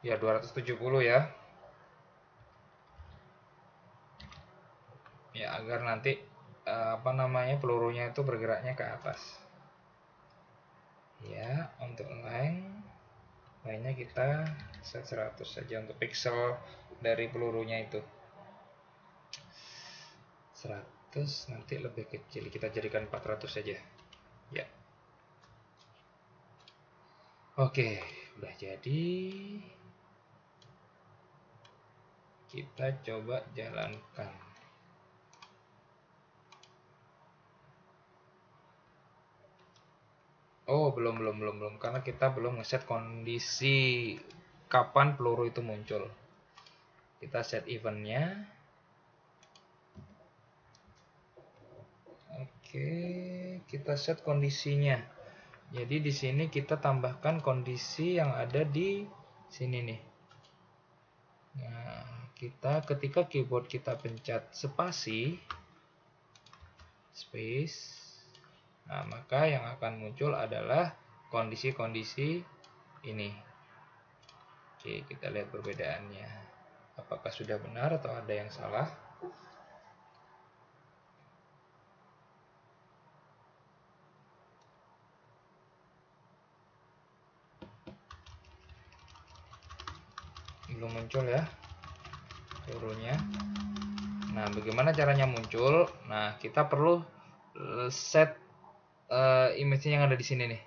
Ya, 270 ya. Ya, agar nanti apa namanya, pelurunya itu bergeraknya ke atas. Ya, untuk lainnya kita set 100 saja untuk pixel dari pelurunya itu. 100, nanti lebih kecil kita jadikan 400 saja. Ya. Oke, udah jadi. Kita coba jalankan. Oh, belum, karena kita belum ngeset kondisi kapan peluru itu muncul. Kita set eventnya. Oke, kita set kondisinya. Jadi di sini kita tambahkan kondisi yang ada di sini nih. Nah, kita ketika keyboard kita pencet spasi, space, nah maka yang akan muncul adalah kondisi-kondisi ini. Oke, kita lihat perbedaannya. Apakah sudah benar atau ada yang salah? Belum muncul ya pelurunya. Nah, bagaimana caranya muncul? Nah, kita perlu set image-nya yang ada di sini nih.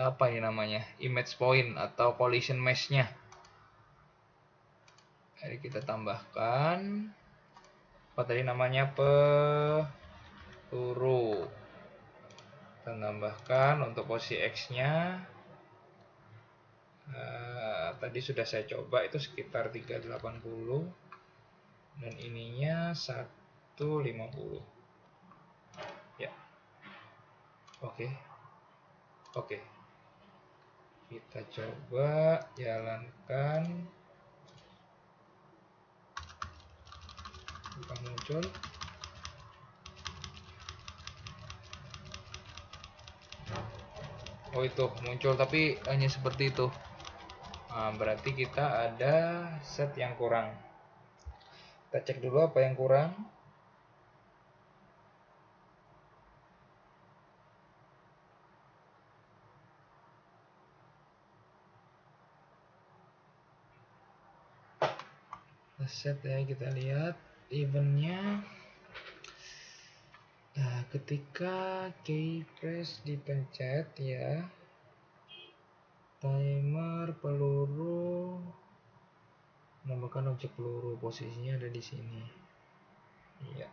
Apa ini namanya? Image point atau collision mesh-nya. Jadi kita tambahkan apa tadi namanya, peluru. Kita tambahkan untuk posisi X-nya. Tadi sudah saya coba itu sekitar 380 dan ininya 150 ya. Oke. Kita coba jalankan, bukan muncul. Oh, itu muncul tapi hanya seperti itu. Nah, berarti kita ada set yang kurang. Kita cek dulu apa yang kurang. Set ya, kita lihat eventnya. Nah, ketika key press dipencet ya, timer peluru, menambahkan objek peluru, posisinya ada di sini. Iya.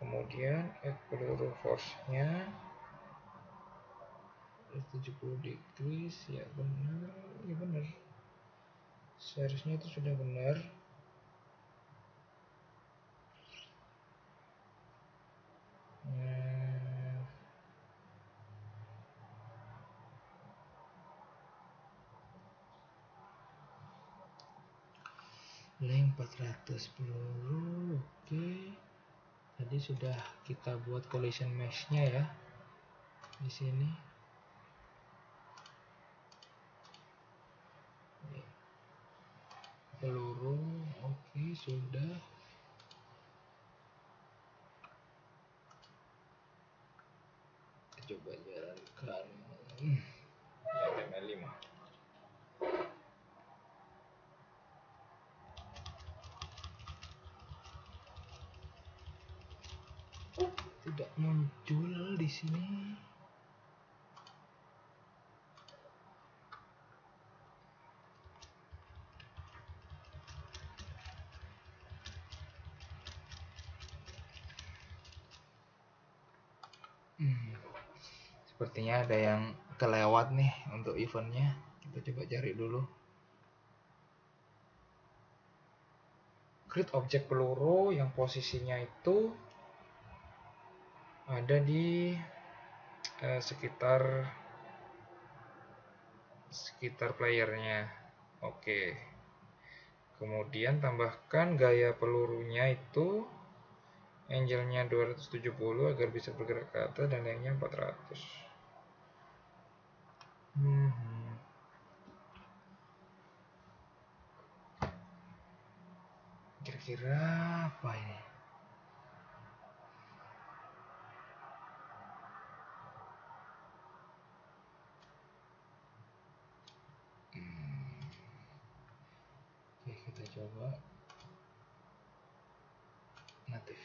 Kemudian add peluru force-nya 70 degrees, ya benar, ya benar. Seharusnya itu sudah benar. Length 400 peluru, oke. Tadi sudah kita buat collision mesh-nya ya di sini. Peluru, oke, sudah. Kita coba jalankan. HTML5. Tidak muncul di sini. Sepertinya ada yang kelewat nih untuk eventnya. Kita coba cari dulu. Create objek peluru yang posisinya itu ada di sekitar playernya. Oke. Kemudian tambahkan gaya pelurunya itu angle-nya 270 agar bisa bergerak ke atas dan lengthnya 400. Kira-kira apa ini? Oke, kita coba natif.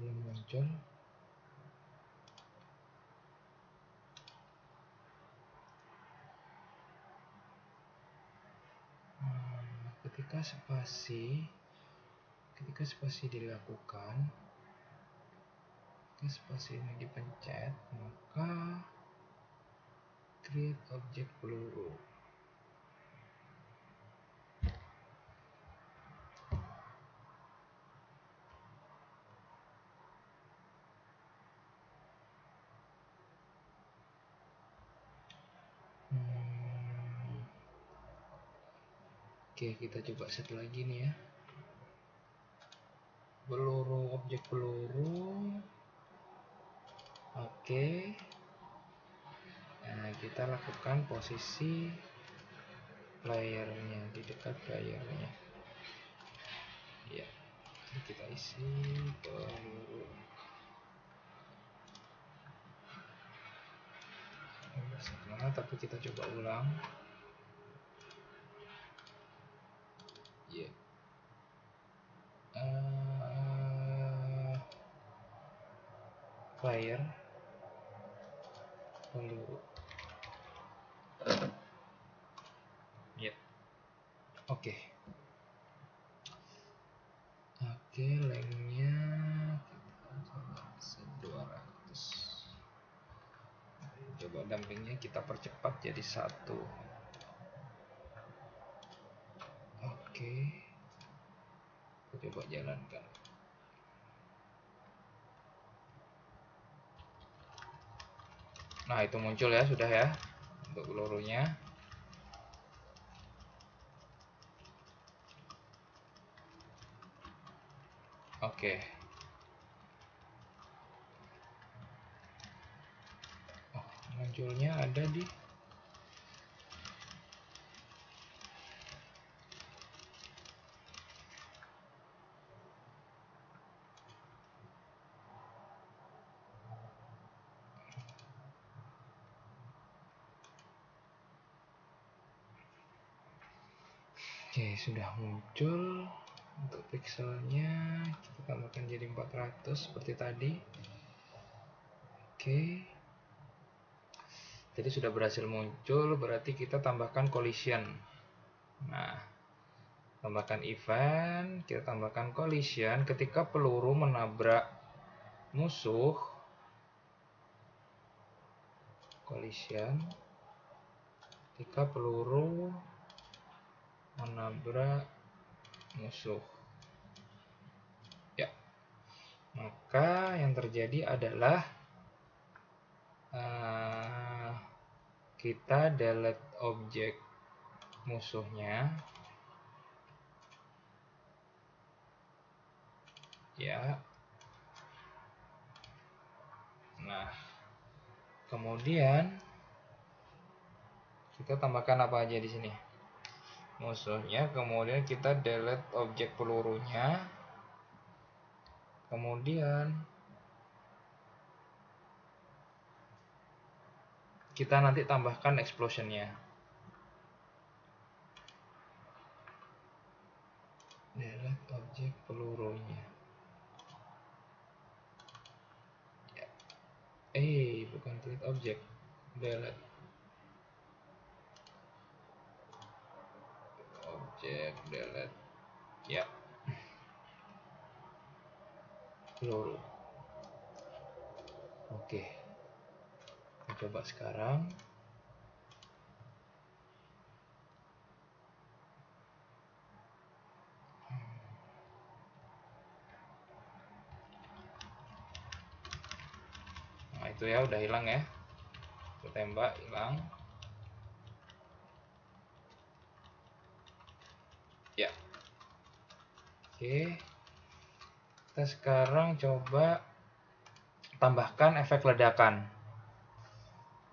Belum muncul. ketika spasi dilakukan, ketika spasi ini dipencet, maka create objek peluru. Oke, kita coba set lagi nih ya. Peluru, objek peluru. Oke. Nah, kita lakukan posisi playernya di dekat playernya. Ya, kita isi peluru. Mana, tapi kita coba ulang. Ya. Player peluru. Ya. Oke. Oke, lengthnya kita coba 200. Coba dampingnya kita percepat jadi 1. Oke. Kita coba jalankan. Nah, itu muncul ya, sudah ya untuk pelurunya. Oke. Oh, munculnya ada di Oke, sudah muncul. Untuk pixelnya kita tambahkan jadi 400 seperti tadi. Oke. Jadi sudah berhasil muncul, berarti kita tambahkan collision. Nah, tambahkan event, kita tambahkan collision ketika peluru menabrak musuh. Collision ketika peluru menabrak musuh. Ya. Maka yang terjadi adalah kita delete objek musuhnya. Ya. Nah, kemudian kita tambahkan apa aja di sini? Musuhnya, kemudian kita delete objek pelurunya. Kemudian kita nanti tambahkan explosionnya. Delete objek pelurunya. Ya. Bukan delete objek. Delete objek, delete. Ya. Peluru. Oke. Kita coba sekarang. Nah, itu ya udah hilang ya. Kita tembak, hilang. Ya. Oke. Kita sekarang coba tambahkan efek ledakan.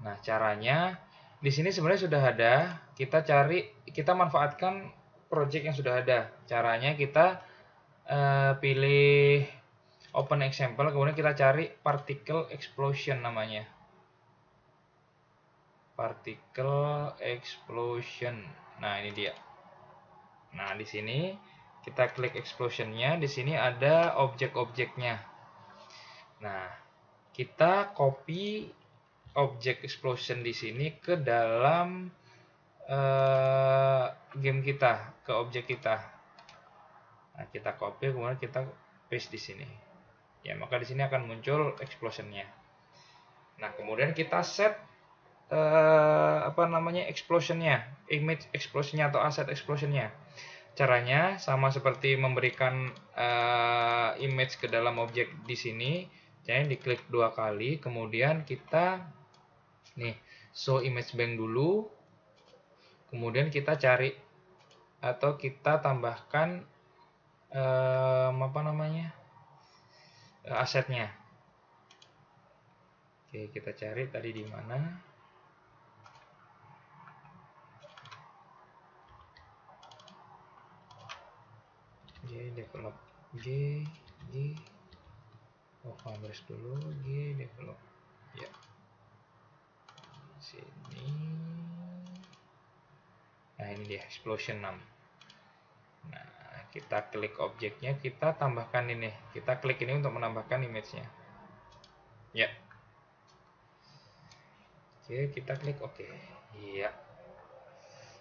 Nah, caranya di sini sebenarnya sudah ada. Kita manfaatkan project yang sudah ada. Caranya kita pilih open example, kemudian kita cari particle explosion namanya. Particle explosion. Nah, ini dia. Nah, di sini kita klik explosionnya. Di sini ada objek-objeknya. Nah, kita copy objek explosion di sini ke dalam game kita, ke objek kita. Nah, kita copy kemudian kita paste di sini. Ya, maka di sini akan muncul explosion-nya. Nah, kemudian kita set explosion-nya, image explosion-nya atau asset explosion-nya. Caranya sama seperti memberikan image ke dalam objek di sini. Jadi diklik 2 kali, kemudian kita nih show image bank dulu. Kemudian kita cari atau kita tambahkan asetnya. Oke, kita cari tadi di mana. Develop G Founders dulu, G develop. Ya. Sini. Nah, ini dia explosion 6. Nah, kita klik objeknya, kita tambahkan ini. Kita klik ini untuk menambahkan image-nya. Ya. Oke, kita klik oke. Iya.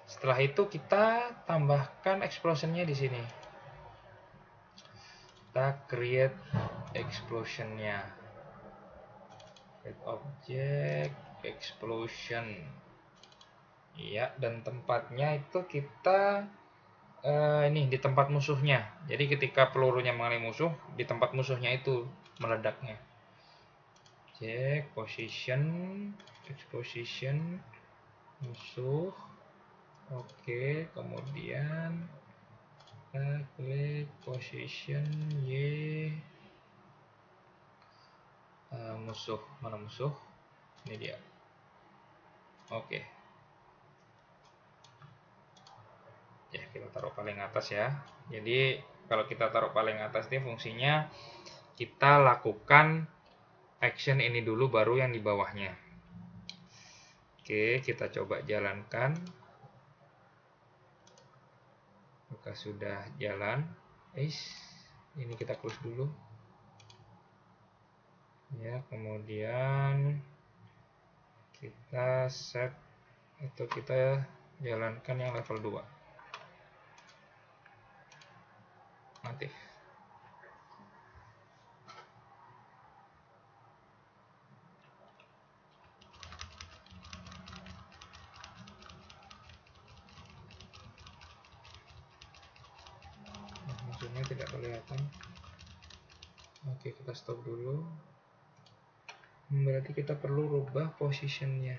Setelah itu kita tambahkan explosion-nya di sini. Kita create explosion-nya. Create object explosion. Iya, dan tempatnya itu kita ini di tempat musuhnya. Jadi ketika pelurunya mengenai musuh, di tempat musuhnya itu meledaknya. Cek position, exposition musuh. Oke, kemudian kita klik position Y. Musuh, mana musuh? Ini dia. Oke. Ya, kita taruh paling atas ya. Jadi kalau kita taruh paling atas ini fungsinya kita lakukan action ini dulu baru yang di bawahnya. Oke, kita coba jalankan. Maka sudah jalan. Ini kita close dulu. Ya, kemudian kita set atau kita jalankan yang level 2. Aktif. Musuhnya tidak kelihatan. Oke, kita stop dulu. Berarti kita perlu rubah positionnya.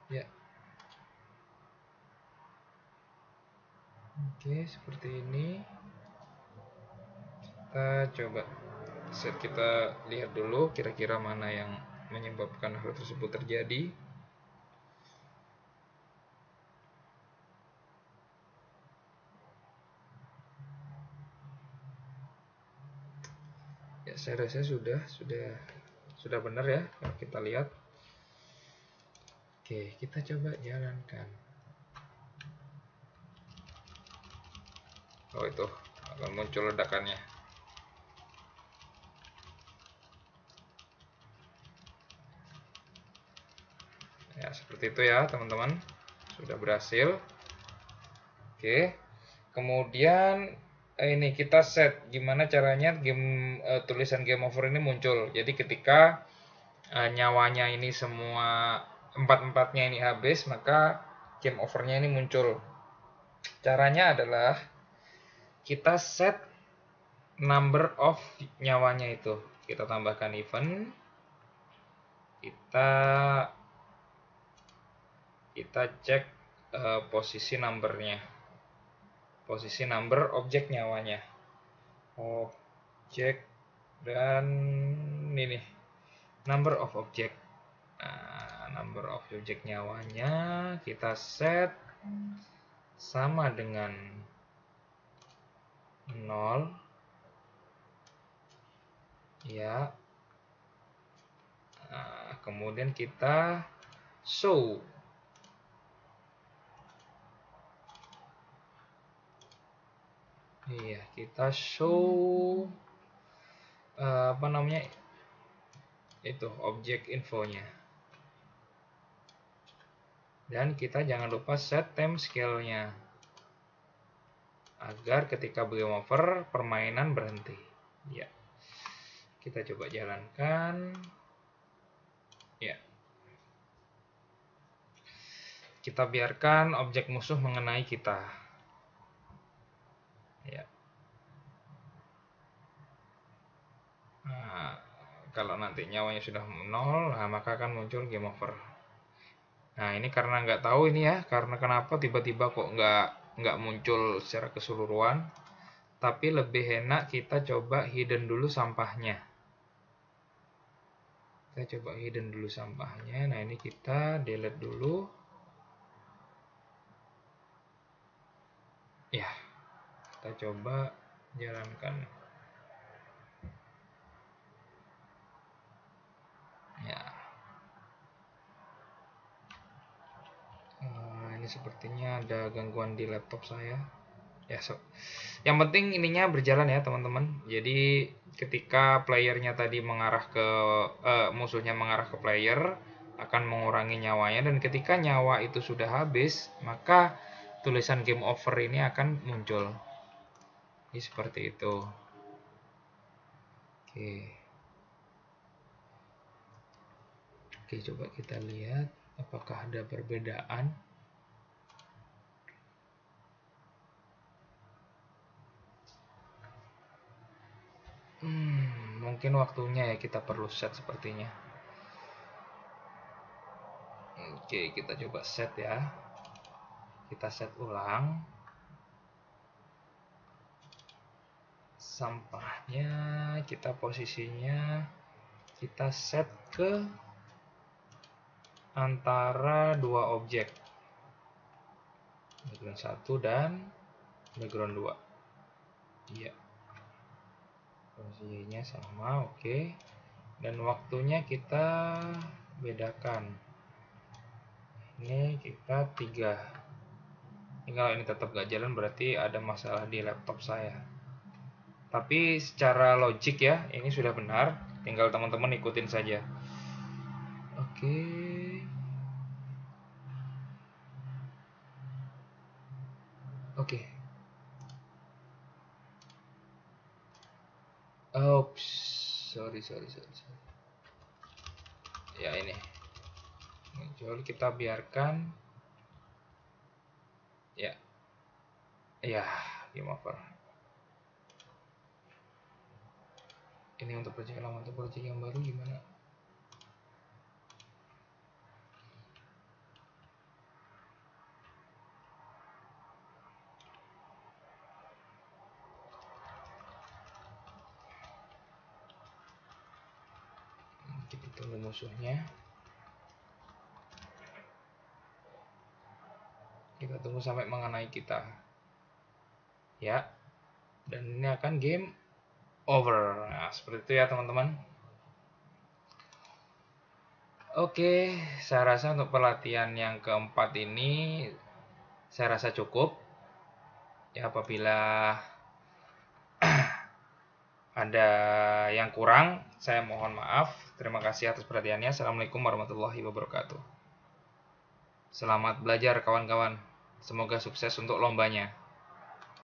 Ya. Oke, seperti ini. Kita coba kita lihat dulu kira-kira mana yang menyebabkan hal tersebut terjadi. Ya, saya rasa sudah benar ya kalau kita lihat. Oke, kita coba jalankan. Oh, itu akan muncul ledakannya. Ya, seperti itu ya teman-teman. Sudah berhasil. Oke. Kemudian ini kita set gimana caranya tulisan game over ini muncul. Jadi ketika nyawanya ini semua empat-empatnya ini habis, maka game overnya ini muncul. Caranya adalah kita set number of nyawanya itu. Kita tambahkan event. Kita cek posisi numbernya. Posisi number objek nyawanya. Objek dan ini number of object. Nah, number of object nyawanya kita set sama dengan 0. Ya. Nah, kemudian kita show. Iya, kita show itu objek infonya. Dan kita jangan lupa set time scale-nya agar ketika game over permainan berhenti. Ya. Kita coba jalankan. Ya. Kita biarkan objek musuh mengenai kita. Ya. Nah, kalau nanti nyawanya sudah 0, nah maka akan muncul game over. Nah, ini karena nggak tahu ini ya, karena kenapa tiba-tiba kok nggak muncul secara keseluruhan. Tapi lebih enak kita coba hidden dulu sampahnya. Kita coba hidden dulu sampahnya. Nah, ini kita delete dulu. Ya, kita coba jalankan. Ya. Ini sepertinya ada gangguan di laptop saya. Ya, yang penting ininya berjalan ya teman-teman. Jadi ketika playernya tadi mengarah ke musuhnya mengarah ke player akan mengurangi nyawanya, dan ketika nyawa itu sudah habis maka tulisan game over ini akan muncul. Ini seperti itu. Oke, coba kita lihat apakah ada perbedaan. Mungkin waktunya ya kita perlu set sepertinya. Oke, kita coba set ya. Kita set ulang. Sampahnya, kita posisinya kita set ke antara dua objek. Background 1 dan background 2. Iya. Posisinya sama, oke. Dan waktunya kita bedakan. Ini kita 3. Ini kalau ini tetap gak jalan berarti ada masalah di laptop saya. Tapi secara logik ya, ini sudah benar. Tinggal teman-teman ikutin saja. Oke. Oke. Oops. Sorry. Ya ini. Muncul, kita biarkan. Ya. Ya, game over. Ini untuk project lama, untuk project yang baru gimana? Kita tunggu musuhnya. Kita tunggu sampai mengenai kita. Ya. Dan ini akan game over. Nah, seperti itu ya teman-teman. Oke, saya rasa untuk pelatihan yang keempat ini saya rasa cukup. Ya, apabila ada yang kurang, saya mohon maaf. Terima kasih atas perhatiannya. Assalamualaikum warahmatullahi wabarakatuh. Selamat belajar kawan-kawan. Semoga sukses untuk lombanya.